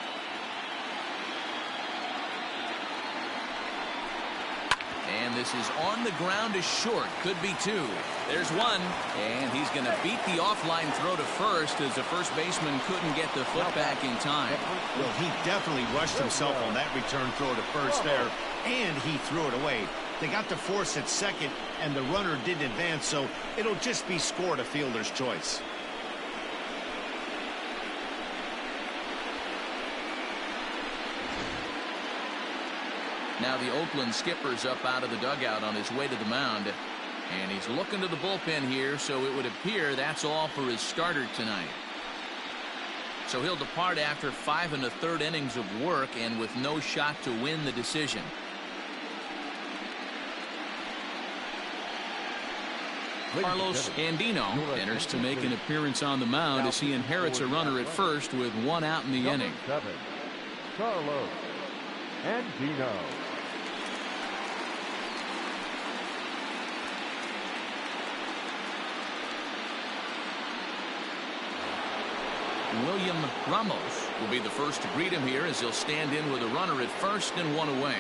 And this is on the ground to short. Could be two. There's one. And he's going to beat the offline throw to first as the first baseman couldn't get the foot back in time. Well, he definitely rushed himself on that return throw to first there, and he threw it away. They got the force at second, and the runner didn't advance, so it'll just be scored a fielder's choice. Now the Oakland skipper's up out of the dugout on his way to the mound. And he's looking to the bullpen here, so it would appear that's all for his starter tonight. So he'll depart after 5 1/3 innings of work and with no shot to win the decision. Carlos Andino enters to make an appearance on the mound as he inherits a runner at first with 1 out in the inning. 7, Carlos Andino. William Ramos will be the first to greet him here as he'll stand in with a runner at first and 1 away.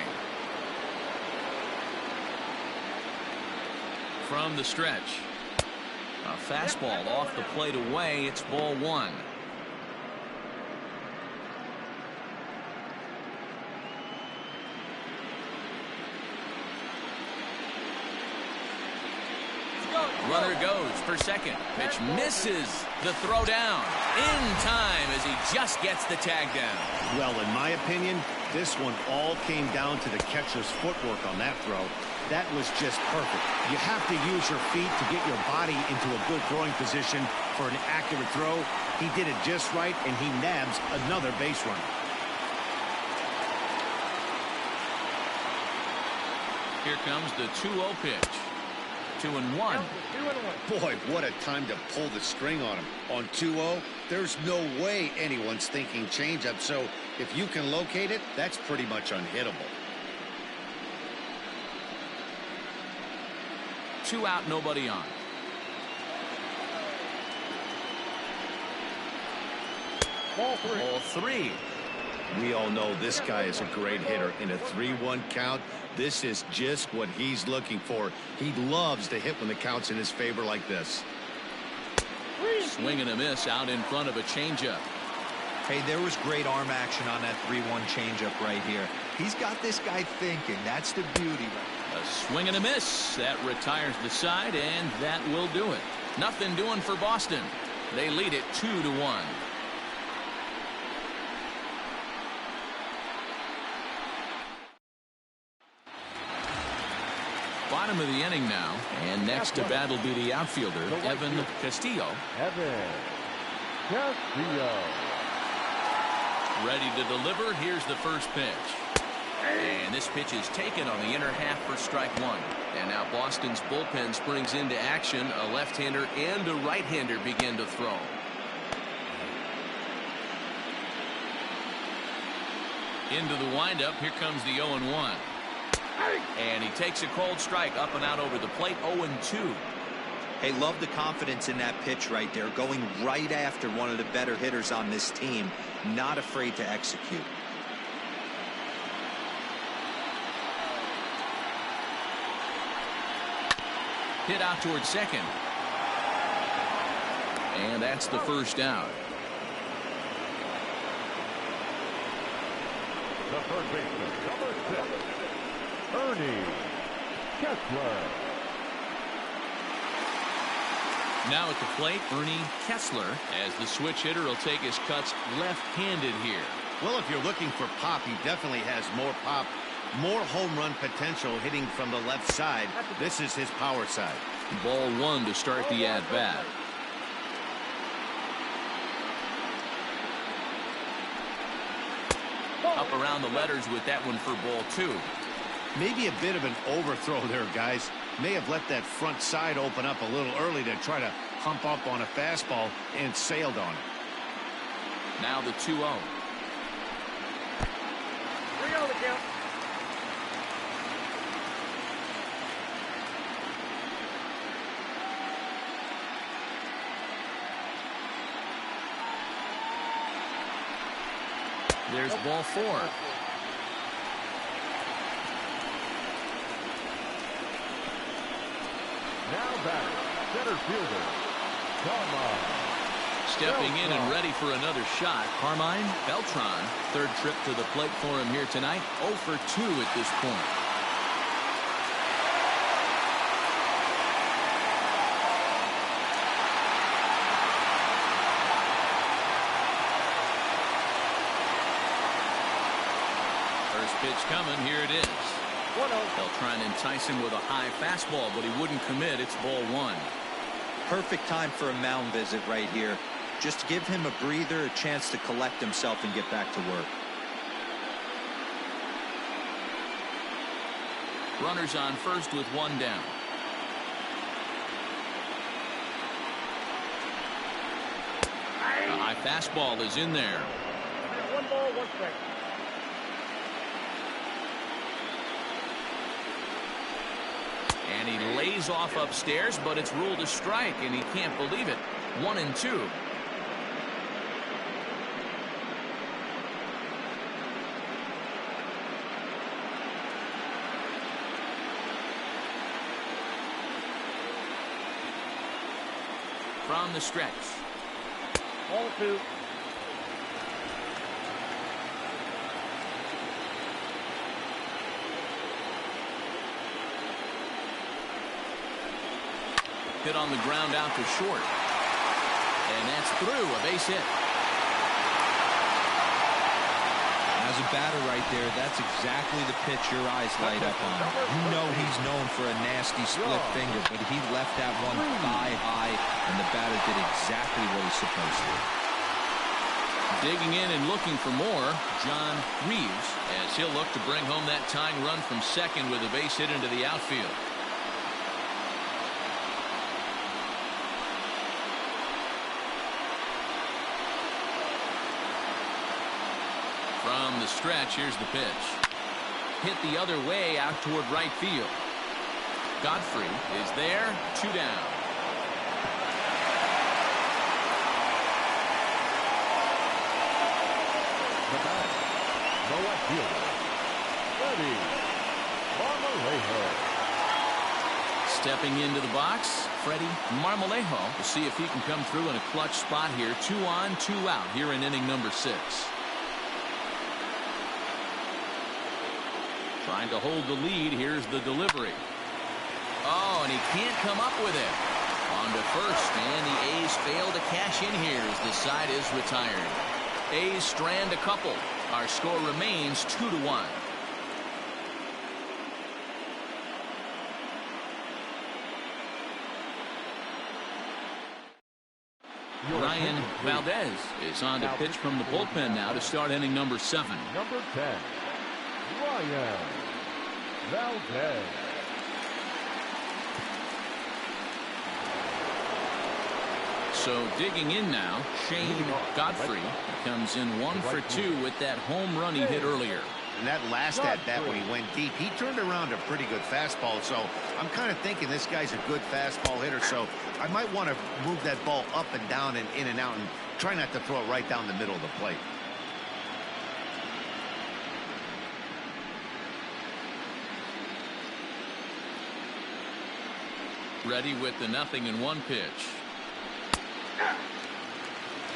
From the stretch, a fastball off the plate away. It's ball 1. Runner goes for second. Pitch misses. The throw down in time as he just gets the tag down. Well, in my opinion, this one all came down to the catcher's footwork on that throw. That was just perfect. You have to use your feet to get your body into a good throwing position for an accurate throw. He did it just right, and he nabs another base runner. Here comes the 2-0 pitch. 2-1. Boy, what a time to pull the string on him. On 2-0, there's no way anyone's thinking changeup, so if you can locate it, that's pretty much unhittable. 2 out, nobody on. Ball 3. Ball 3. We all know this guy is a great hitter. In a 3-1 count, this is just what he's looking for. He loves to hit when the count's in his favor like this. Swing and a miss out in front of a changeup. Hey, there was great arm action on that 3-1 changeup right here. He's got this guy thinking. That's the beauty. A swing and a miss. That retires the side, and that will do it. Nothing doing for Boston. They lead it 2-1. Bottom of the inning now, and next to bat will be the outfielder, Evan Castillo. Evan Castillo. Ready to deliver. Here's the first pitch. And this pitch is taken on the inner half for strike 1. And now Boston's bullpen springs into action. A left-hander and a right-hander begin to throw. Into the windup. Here comes the 0-1. And he takes a cold strike up and out over the plate. 0-2. Hey, love the confidence in that pitch right there. Going right after one of the better hitters on this team. Not afraid to execute. Hit out towards second. And that's the first out. The third baseman, number 6, Ernie Kessler. Now at the plate, Ernie Kessler, as the switch hitter will take his cuts left-handed here. Well, if you're looking for pop, he definitely has more pop, more home run potential hitting from the left side. This is his power side. Ball 1 to start the at-bat. Up around the letters with that one for ball 2. Maybe a bit of an overthrow there, guys. May have let that front side open up a little early to try to hump up on a fastball and sailed on it. Now the 2-0. 3-0 the count. There's ball 4. batter, center fielder, Carmine. Stepping in and ready for another shot, Carmine Beltran. Third trip to the plate for him here tonight. 0 for 2 at this point. First pitch coming. Here it is. They'll try and entice him with a high fastball, but he wouldn't commit. It's ball one. Perfect time for a mound visit right here. Just give him a breather, a chance to collect himself and get back to work. Runners on first with one down. A high fastball is in there. 1 ball, 1 strike. And he lays off upstairs, but it's ruled a strike, and he can't believe it. 1-2. From the stretch. Ball 2. Hit on the ground out to short. And that's through. A base hit. As a batter right there, that's exactly the pitch your eyes light up on. You know he's known for a nasty split finger, but he left that one thigh high, and the batter did exactly what he's supposed to. Digging in and looking for more, John Reeves, as he'll look to bring home that tying run from second with a base hit into the outfield. From the stretch, here's the pitch. Hit the other way out toward right field. Godfrey is there, 2 down. The batter, the left fielder, Freddie Marmolejo. Stepping into the box, Freddie Marmolejo to see if he can come through in a clutch spot here. 2 on, 2 out here in inning number 6. Trying to hold the lead. Here's the delivery. Oh, and he can't come up with it. On to first, and the A's fail to cash in here as the side is retired. A's strand a couple. Our score remains 2-1. Ryan Valdez is on to pitch from the bullpen now to start inning number 7. Number 10, Ryan Valdez. So digging in now, Shane Godfrey comes in 1 for 2 with that home run he hit earlier. And that last at-bat when he went deep, he turned around a pretty good fastball. So I'm kind of thinking this guy's a good fastball hitter. So I might want to move that ball up and down and in and out and try not to throw it right down the middle of the plate. Ready with the 0-1 pitch.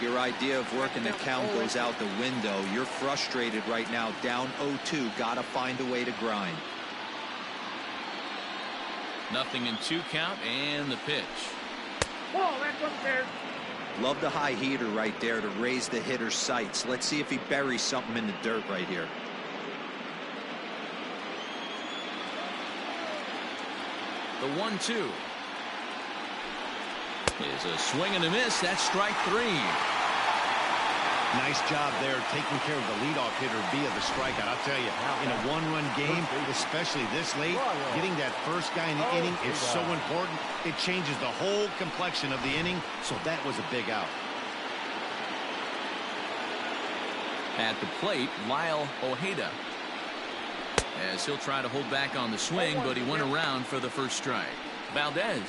Your idea of working the count goes out the window. You're frustrated right now, down 0-2. Gotta find a way to grind. 0-2 count, and the pitch. Ball, that's upstairs. Love the high heater right there to raise the hitter's sights. Let's see if he buries something in the dirt right here. The 1-2 is a swing and a miss. That's strike 3. Nice job there taking care of the leadoff hitter via the strikeout. I'll tell you, in a one-run game, especially this late, getting that first guy in the inning is so important. It changes the whole complexion of the inning, so that was a big out. At the plate, Lyle Ojeda, as he'll try to hold back on the swing, but he went around for the first strike. Valdez,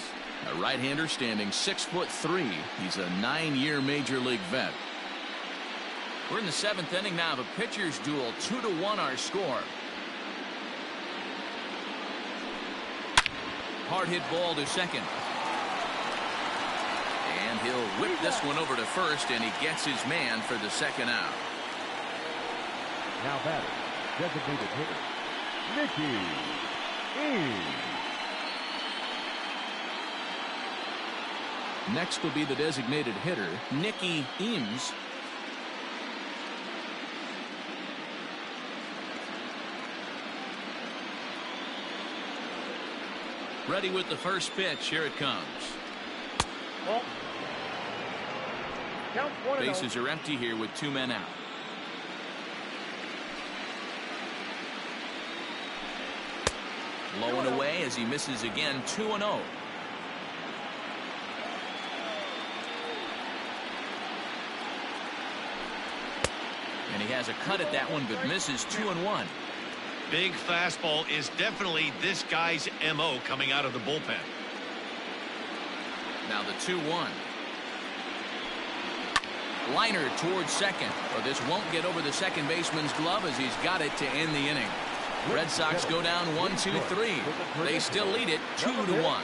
a right-hander standing 6'3". He's a 9-year major league vet. We're in the 7th inning now of a pitcher's duel. 2-1 our score. Hard hit ball to second. And he'll whip this one over to first, and he gets his man for the second out. Now batter, designated hitter, Nicky Eames. Next will be the designated hitter, Nicky Eames. Ready with the first pitch. Here it comes. Ball. Count 1-0. Bases are empty here with 2 men out. Low and away as he misses again. 2-0. And he has a cut at that one, but misses. 2-1. Big fastball is definitely this guy's MO coming out of the bullpen. Now the 2-1. Liner towards second. But this won't get over the second baseman's glove as he's got it to end the inning. Red Sox go down 1-2-3. They still lead it 2-1.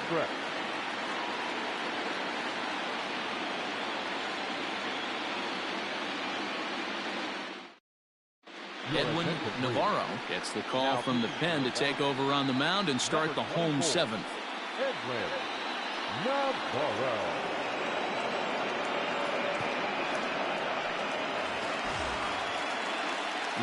Edwin Navarro gets the call from the pen to take over on the mound and start the home 7th. Edwin Navarro.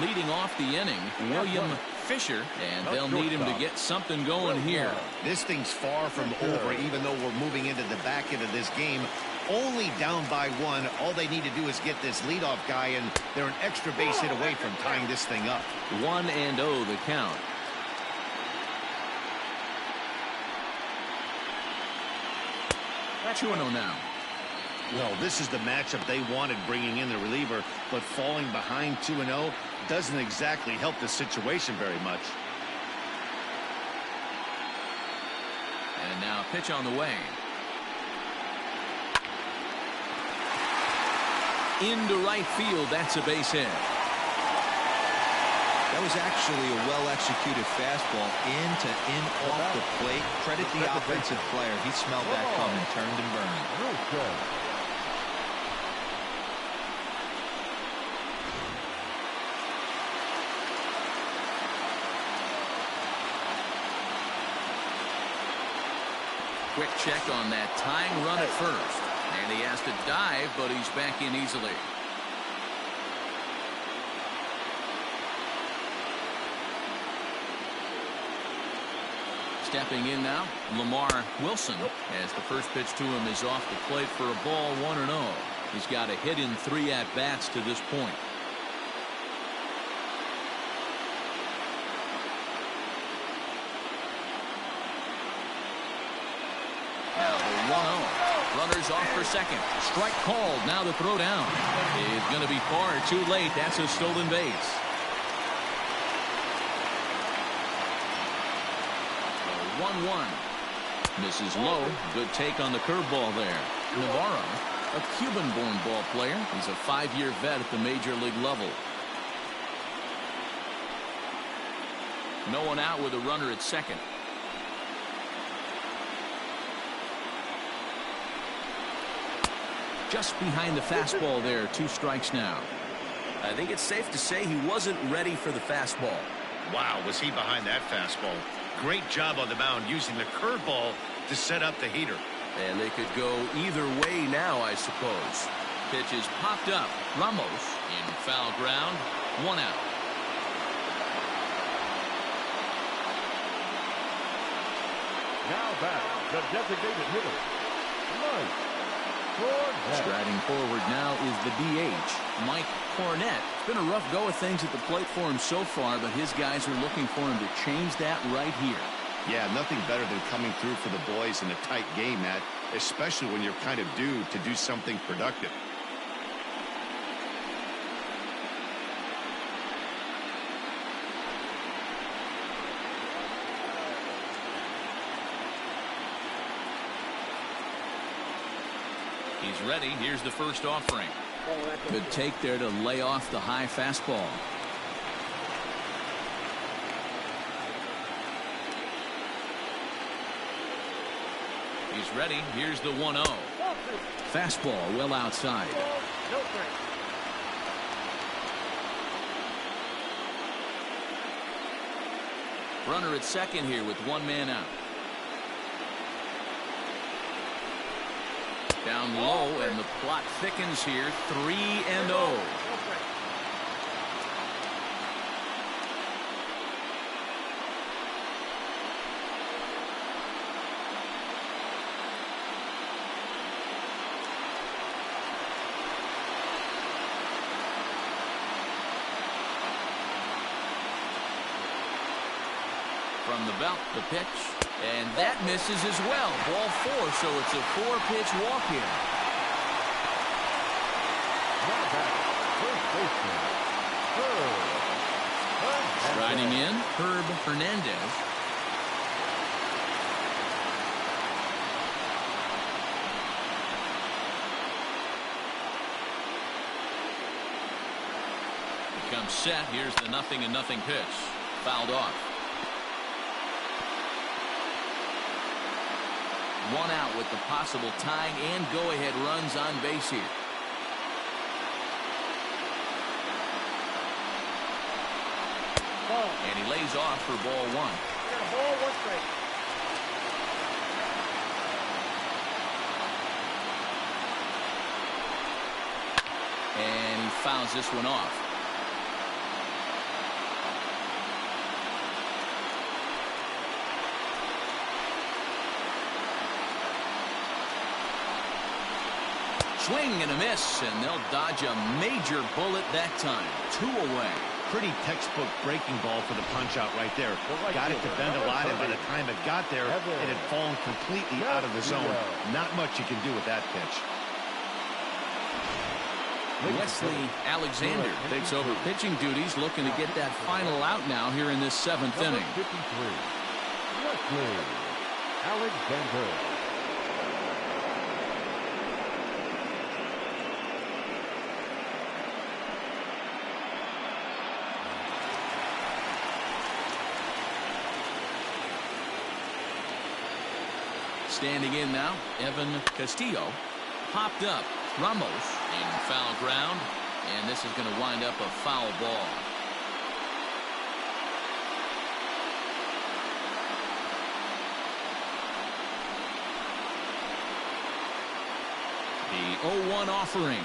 Leading off the inning, William Fisher, and they'll need him to get something going here. This thing's far from over, even though we're moving into the back end of this game. Only down by 1. All they need to do is get this leadoff guy, and they're an extra base hit away from tying this thing up. 1-0 the count. That's 2-0 now. Well, this is the matchup they wanted, bringing in the reliever, but falling behind 2-0 doesn't exactly help the situation very much. And now a pitch on the way. Into right field. That's a base hit. That was actually a well-executed fastball in off the plate. Credit the offensive player. He smelled that coming, turned and burned. Quick check on that tying run at first. And he has to dive, but he's back in easily. Stepping in now, Lamar Wilson, as the first pitch to him is off the plate for a ball. 1-0. He's got a hit in 3 at-bats to this point. Now the 1-0. Runners off for second. Strike called. Now the throw down. It's going to be far too late. That's a stolen base. 1-1. Misses low. Good take on the curveball there. Navarro, a Cuban-born ball player. He's a 5-year vet at the major league level. No one out with a runner at second. Just behind the fastball there. 2 strikes now. I think it's safe to say he wasn't ready for the fastball. Wow, was he behind that fastball? Great job on the mound using the curveball to set up the heater. And they could go either way now, I suppose. Pitch is popped up. Ramos in foul ground. 1 out. Now back, the designated hitter, Mike Cornett. Striding forward now is the DH, Mike Cornett. It's been a rough go of things at the plate for him so far, but his guys are looking for him to change that right here. Yeah, nothing better than coming through for the boys in a tight game, Matt, especially when you're kind of due to do something productive. He's ready. Here's the first offering. Good take there to lay off the high fastball. He's ready. Here's the 1-0. Fastball well outside. No strike. Runner at second here with one man out. Down low, and the plot thickens here. 3-0. From the belt, the pitch, and that misses as well. Ball 4, so it's a 4-pitch walk here. Now back, first baseman, Herb. Riding in, Herb Hernandez. Becomes set. Here's the 0-0 pitch. Fouled off. One out with the possible tying and go-ahead runs on base here. Ball. And he lays off for ball 1. Ball, 1 strike. And he fouls this one off. Swing and a miss, and they'll dodge a major bullet that time. 2 away. Pretty textbook breaking ball for the punch out right there. Got it to bend a lot, and by the time it got there, it had fallen completely out of the zone. Not much you can do with that pitch. Wesley Alexander takes over pitching duties, looking to get that final out now here in this 7th inning. 53, Wesley Alexander. Standing in now, Evan Castillo. Popped up. Ramos in foul ground. And this is going to wind up a foul ball. The 0-1 offering.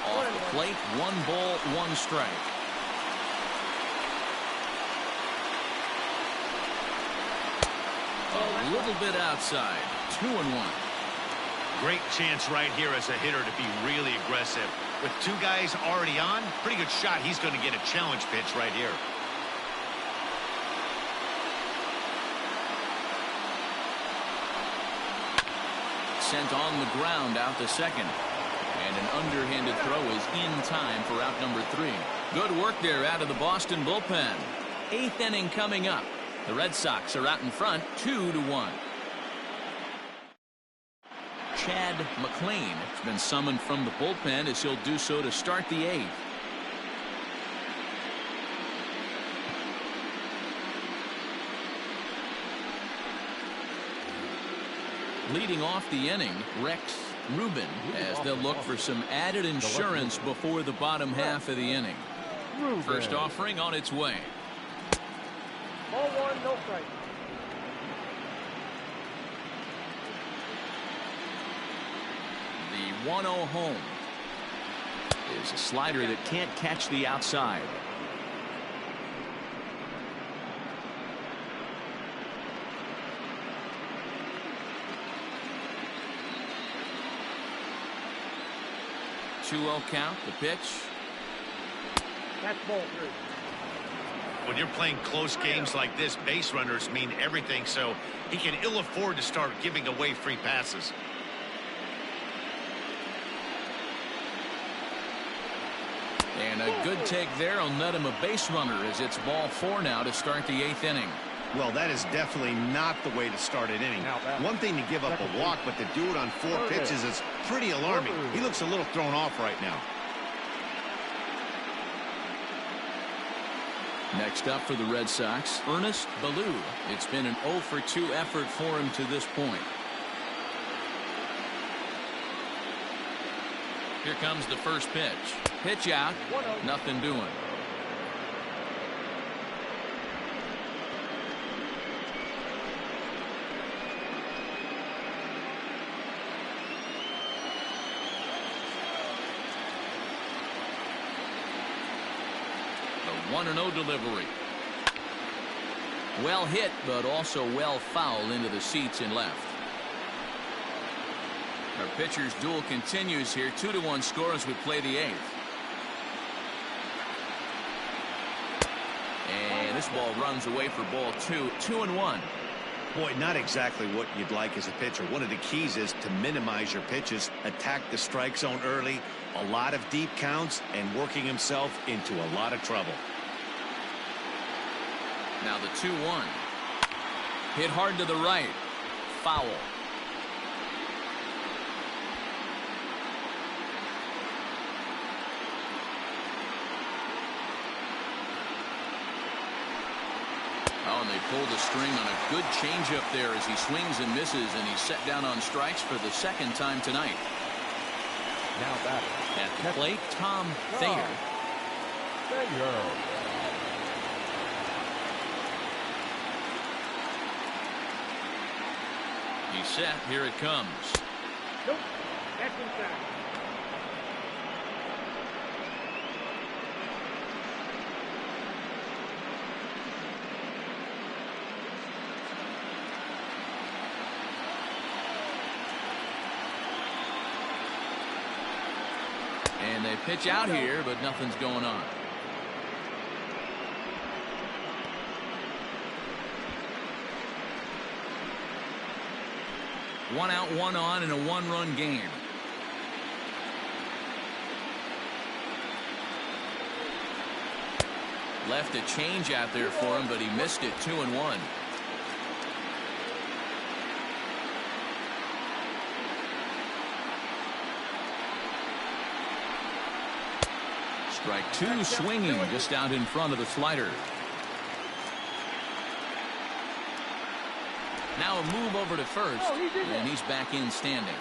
Off the plate, 1 ball, 1 strike. A little bit outside. 2-1. Great chance right here as a hitter to be really aggressive. With 2 guys already on, pretty good shot. He's going to get a challenge pitch right here. Sent on the ground out to second. And an underhanded throw is in time for out number 3. Good work there out of the Boston bullpen. 8th inning coming up. The Red Sox are out in front, 2-1. Chad McLean has been summoned from the bullpen as he'll do so to start the 8th. Leading off the inning, Rex Rubin, as they'll look for some added insurance before the bottom half of the inning. First offering on its way. Ball 1, no strike. The 1-0 home is a slider that can't catch the outside. Two 2-0 count, the pitch. That's ball 3. When you're playing close games like this, base runners mean everything, so he can ill afford to start giving away free passes. And a good take there will net him a base runner as it's ball 4 now to start the 8th inning. Well, that is definitely not the way to start an inning. One thing to give up a walk, but to do it on 4 pitches is pretty alarming. He looks a little thrown off right now. Next up for the Red Sox, Ernest Ballou. It's been an 0-for-2 effort for him to this point. Here comes the first pitch. Pitch out. 1-0. Nothing doing. The 1-0 delivery. Well hit, but also well fouled into the seats and left. Our pitcher's duel continues here. 2-1 score as we play the 8th. And this ball runs away for ball 2. 2-1. Boy, not exactly what you'd like as a pitcher. One of the keys is to minimize your pitches, attack the strike zone early, a lot of deep counts, and working himself into a lot of trouble. Now the 2-1. Hit hard to the right. Foul. Oh, and they pull the string on a good changeup there as he swings and misses, and he's set down on strikes for the second time tonight. Now batter. At the plate, Tom Thayer. He's set. Here it comes. Nope. That's inside. And they pitch out here, but nothing's going on. One out, one on in a one-run game. Left a change out there for him, but he missed it. 2-1. Strike 2 swinging just out in front of the slider. Now a move over to first, and he's back in standing.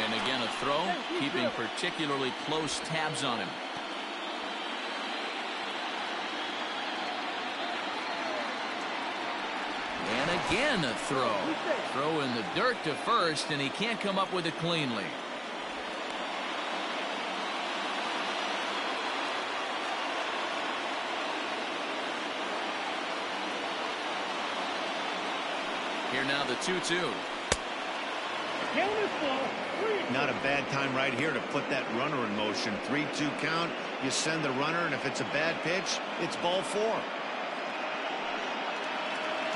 And again a throw, keeping particularly close tabs on him. And again a throw. Throw in the dirt to first, and he can't come up with it cleanly. Here now the 2-2. Not a bad time right here to put that runner in motion. 3-2 count. You send the runner, and if it's a bad pitch, it's ball 4.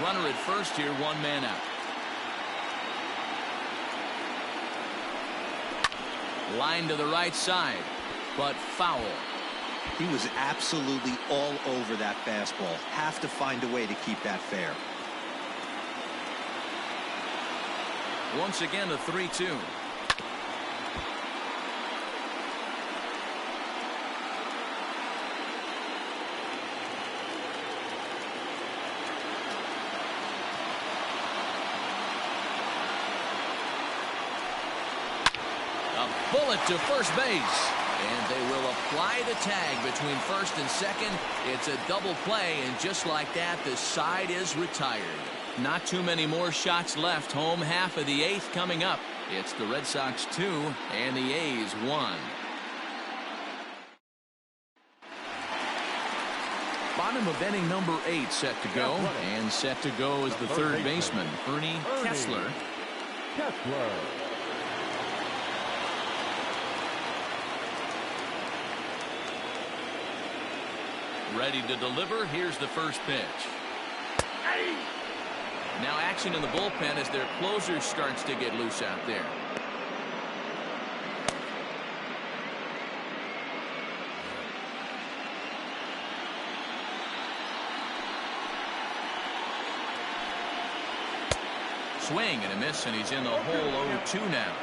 Runner at first here, one man out. Line to the right side, but foul. He was absolutely all over that fastball. Have to find a way to keep that fair. Once again a 3-2. A bullet to first base, and they will apply the tag between first and second. It's a double play, and just like that, the side is retired. Not too many more shots left. Home half of the 8th coming up. It's the Red Sox 2 and the A's 1. Bottom of inning number 8 set to go, and set to go is the third baseman, Ernie Kessler. Ready to deliver. Here's the first pitch. Now action in the bullpen as their closer starts to get loose out there. Swing and a miss, and he's in the hole 0-2 now.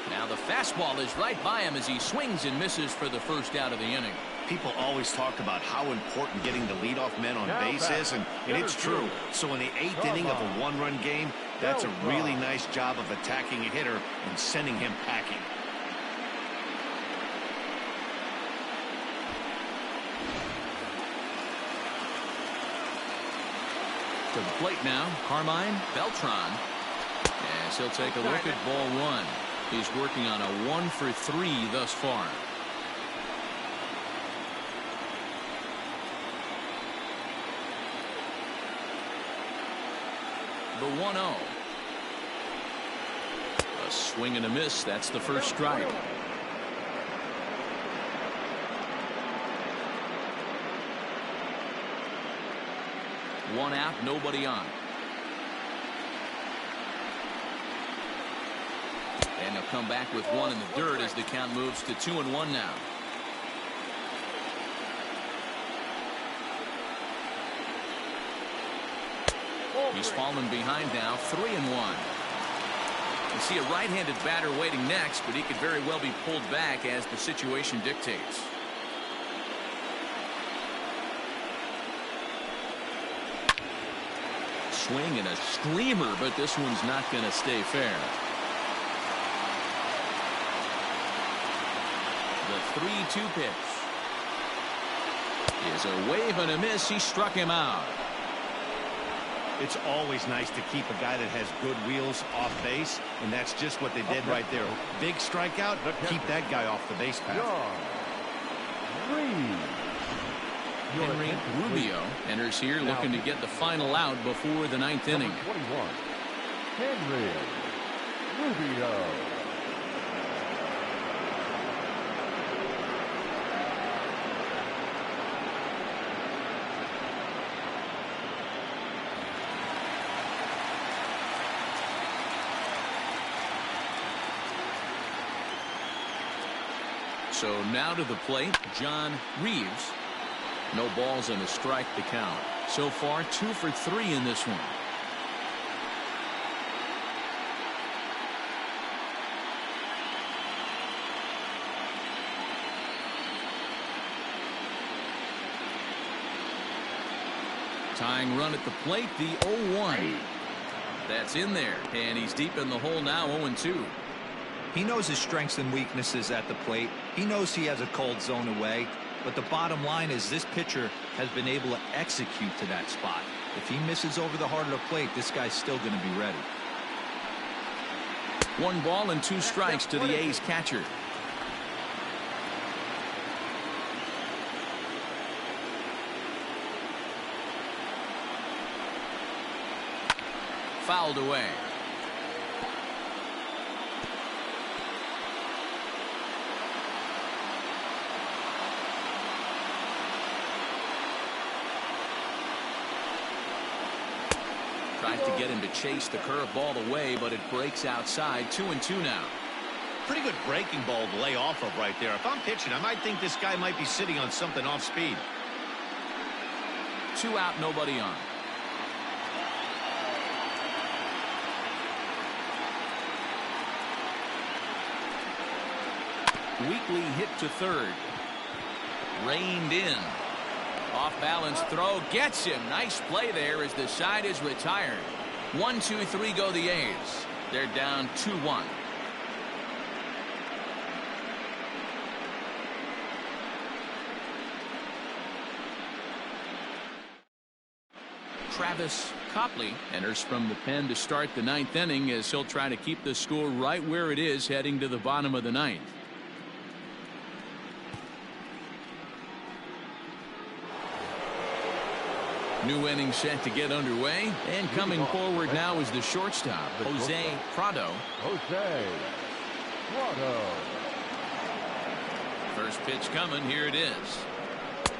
Now the fastball is right by him as he swings and misses for the first out of the inning. People always talk about how important getting the leadoff men on base is, and it's true. So in the 8th inning of a one-run game, that's a really nice job of attacking a hitter and sending him packing. To the plate now, Carmine Beltran. As he'll take a look at ball one. He's working on a 1 for 3 thus far. The 1-0. A swing and a miss. That's the first strike. One out, nobody on. And he'll come back with one in the dirt as the count moves to 2-1 now. He's fallen behind now, 3-1. You see a right-handed batter waiting next, but he could very well be pulled back as the situation dictates. Swing and a screamer, but this one's not going to stay fair. The 3-2 pitch is a wave and a miss. He struck him out. It's always nice to keep a guy that has good wheels off base, and that's just what they did right there. Big strikeout, keep that guy off the base path. Henry Rubio enters here looking to get the final out before the 9th inning. 21, Henry Rubio. So now to the plate, John Reeves. No balls and a strike to count. So far 2 for 3 in this one. Tying run at the plate, the 0-1. That's in there, and he's deep in the hole now, 0-2. He knows his strengths and weaknesses at the plate. He knows he has a cold zone away. But the bottom line is this pitcher has been able to execute to that spot. If he misses over the heart of the plate, this guy's still going to be ready. 1 ball and 2 strikes to the A's catcher. Fouled away. Tries to get him to chase the curveball away, but it breaks outside. 2-2 now. Pretty good breaking ball to lay off of right there. If I'm pitching, I might think this guy might be sitting on something off speed. 2 out, nobody on. Weekly hit to third. Reined in. Off balance throw gets him. Nice play there as the side is retired. 1-2-3 go the A's. They're down 2-1. Travis Copley enters from the pen to start the 9th inning as he'll try to keep the score right where it is heading to the bottom of the 9th. New inning set to get underway, and coming forward now is the shortstop, Jose Prado. First pitch coming. Here it is.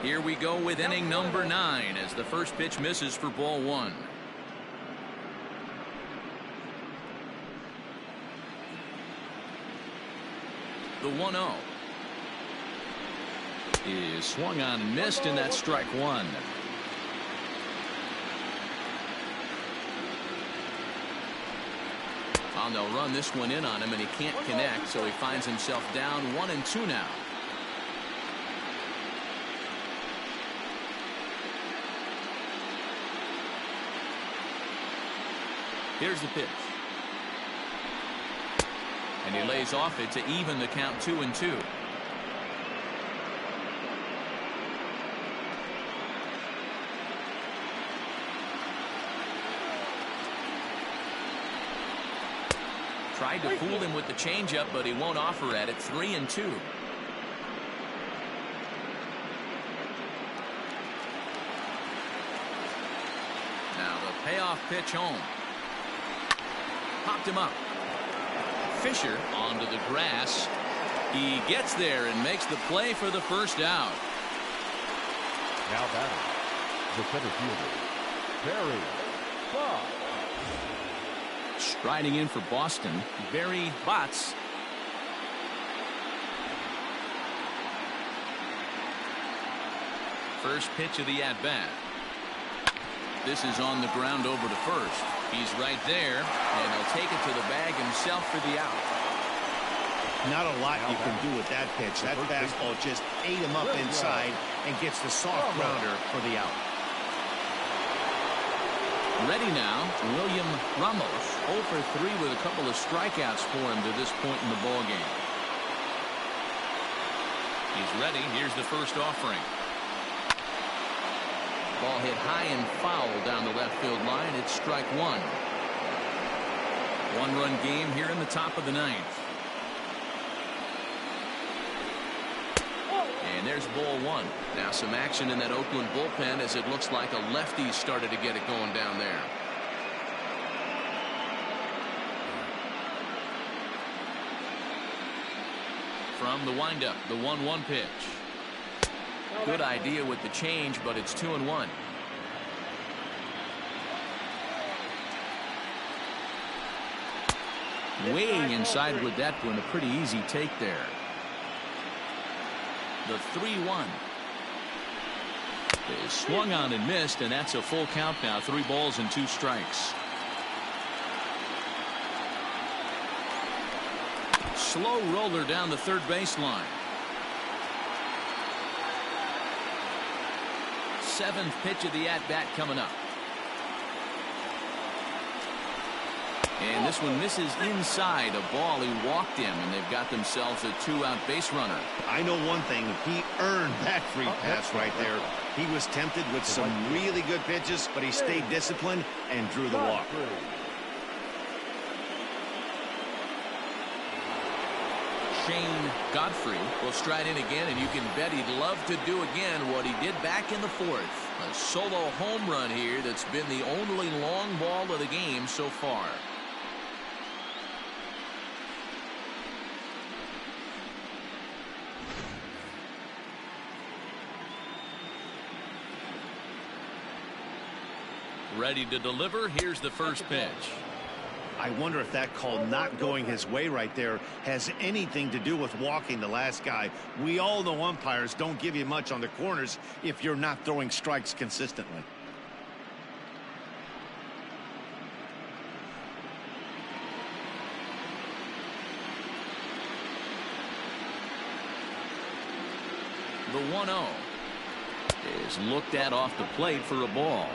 Here we go with inning number 9 as the first pitch misses for ball 1. The 1-0 is swung on and missed, and that's strike 1. They'll run this one in on him, and he can't connect, so he finds himself down 1-2 now. Here's the pitch. And he lays off it to even the count 2-2. Tried to fool him with the changeup, but he won't offer at it. 3-2. Now the payoff pitch home. Popped him up. Fisher onto the grass. He gets there and makes the play for the first out. Now batting, the center fielder, Barry Bonds. Striding in for Boston, Barry Bonds. First pitch of the at-bat. This is on the ground over to first. He's right there, and he'll take it to the bag himself for the out. Not a lot you can do with that pitch. That fastball just ate him up inside and gets the soft grounder for the out. Ready now, William Ramos, 0 for 3 with a couple of strikeouts for him to this point in the ballgame. He's ready. Here's the first offering. Ball hit high and foul down the left field line. It's strike one. One-run game here in the top of the ninth. And there's ball one. Now some action in that Oakland bullpen as it looks like a lefty started to get it going down there. From the windup, the 1-1 pitch. Good idea with the change, but it's 2-1. Weighing inside with that one, a pretty easy take there. The 3-1 is swung on and missed, and that's a full count now. 3 balls and 2 strikes. Slow roller down the third baseline. 7th pitch of the at-bat coming up. And this one misses inside a ball. He walked him, and they've got themselves a 2-out base runner. I know one thing. He earned that free pass right there. He was tempted with some really good pitches, but he stayed disciplined and drew the walk. Shane Godfrey will stride in again, and you can bet he'd love to do again what he did back in the 4th. A solo home run here that's been the only long ball of the game so far. Ready to deliver. Here's the first pitch. I wonder if that call not going his way right there has anything to do with walking the last guy. We all know umpires don't give you much on the corners if you're not throwing strikes consistently. The 1-0 is looked at off the plate for a ball.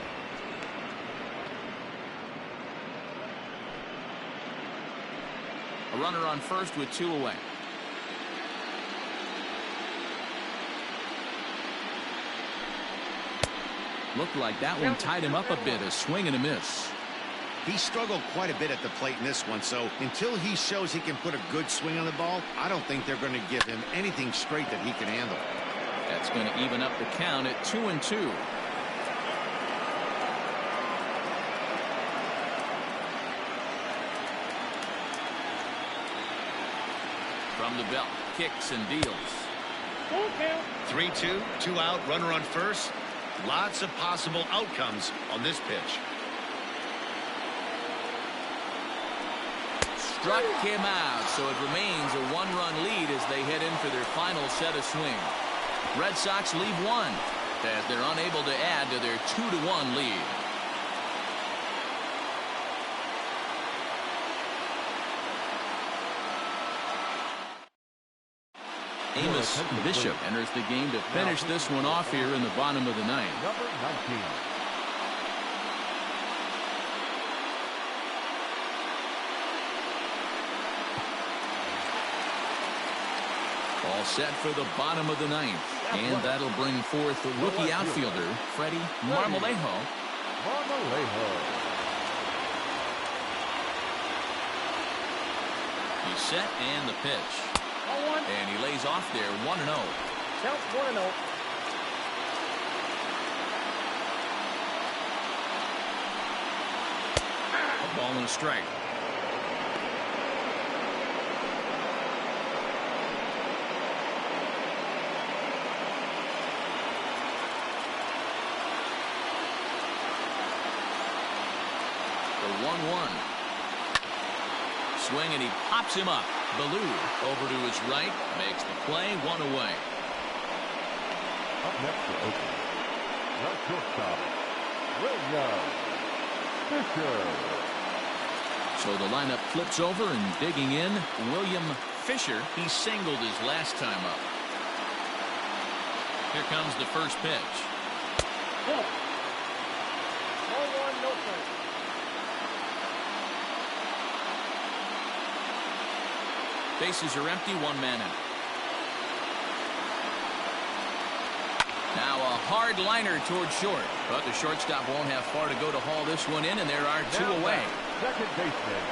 A runner on first with 2 away. Looked like that one tied him up a bit. A swing and a miss. He struggled quite a bit at the plate in this one, so until he shows he can put a good swing on the ball, I don't think they're going to give him anything straight that he can handle. That's going to even up the count at 2-2. From the belt, kicks and deals. 3-2, 2 out, runner on first. Lots of possible outcomes on this pitch. Struck him out, so it remains a 1-run lead as they head in for their final set of swing. Red Sox leave 1 as they're unable to add to their 2-1 lead. Amos Bishop enters the game to finish this one off here in the bottom of the ninth. Number 19. All set for the bottom of the ninth. And that'll bring forth the rookie outfielder, Freddie Marmolejo. He's set and the pitch. And he lays off there 1-0. Counts 1-0. A ball and a strike. The 1-1. Swing and he pops him up. Ballou over to his right, makes the play, 1 away. Up next for Oakland, the shortstop, William Fisher. So the lineup flips over and digging in, William Fisher. He singled his last time up. Here comes the first pitch. 1-1, no strike. Bases are empty, 1 man out. Now a hard liner towards short, but the shortstop won't have far to go to haul this one in, and there are 2 away. Second baseman,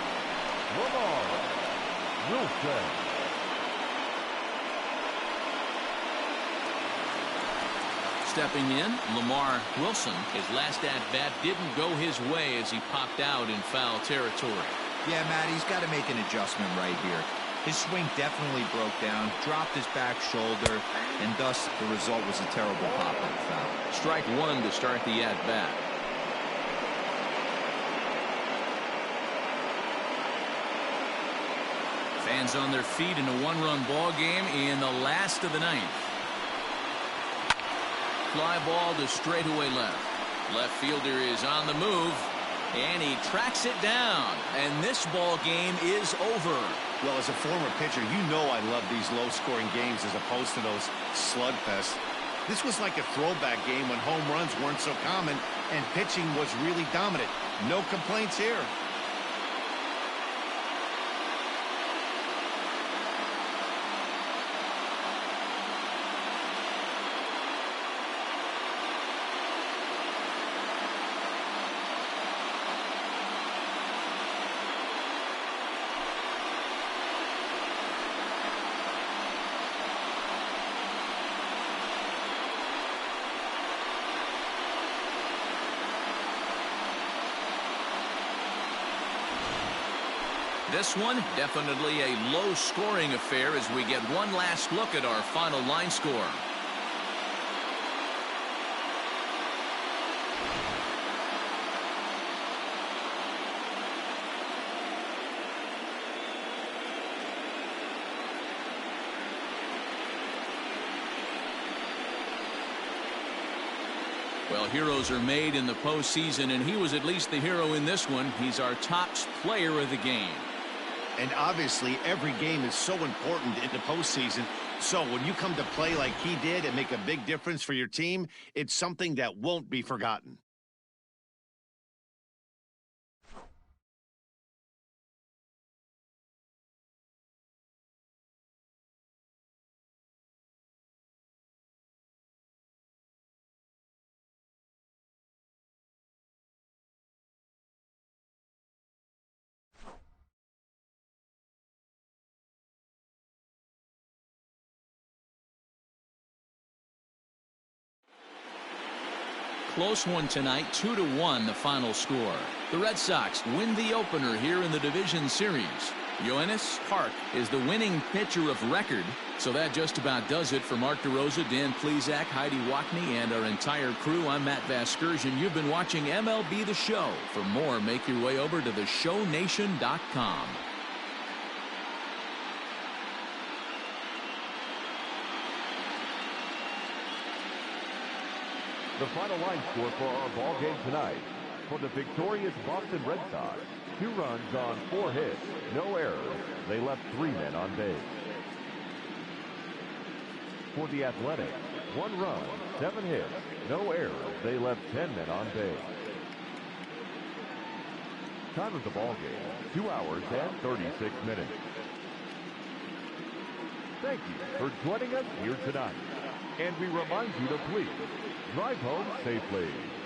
Lamar Wilson. Stepping in, Lamar Wilson. His last at-bat didn't go his way as he popped out in foul territory. Yeah, Matt, he's got to make an adjustment right here. His swing definitely broke down, dropped his back shoulder, and thus the result was a terrible pop-up foul. Strike 1 to start the at-bat. Fans on their feet in a 1-run ball game in the last of the ninth. Fly ball to straightaway left. Left fielder is on the move, and he tracks it down. And this ball game is over. Well, as a former pitcher, you know I love these low-scoring games as opposed to those slugfests. This was like a throwback game when home runs weren't so common and pitching was really dominant. No complaints here. This one, definitely a low-scoring affair as we get one last look at our final line score. Well, heroes are made in the postseason, and he was at least the hero in this one. He's our top player of the game. And obviously, every game is so important in the postseason. So when you come to play like he did and make a big difference for your team, it's something that won't be forgotten. Close one tonight, 2-1 the final score. The Red Sox win the opener here in the division series. Yoenis Park is the winning pitcher of record. So that just about does it for Mark DeRosa, Dan Plesac, Heidi Wackney, and our entire crew. I'm Matt Vasgersian. You've been watching MLB The Show. For more, make your way over to theshownation.com. The final line score for our ball game tonight. For the victorious Boston Red Sox, 2 runs on 4 hits, no errors. They left 3 men on base. For the Athletics, 1 run, 7 hits, no errors. They left 10 men on base. Time of the ball game, 2 hours and 36 minutes. Thank you for joining us here tonight. And we remind you to please drive home safely.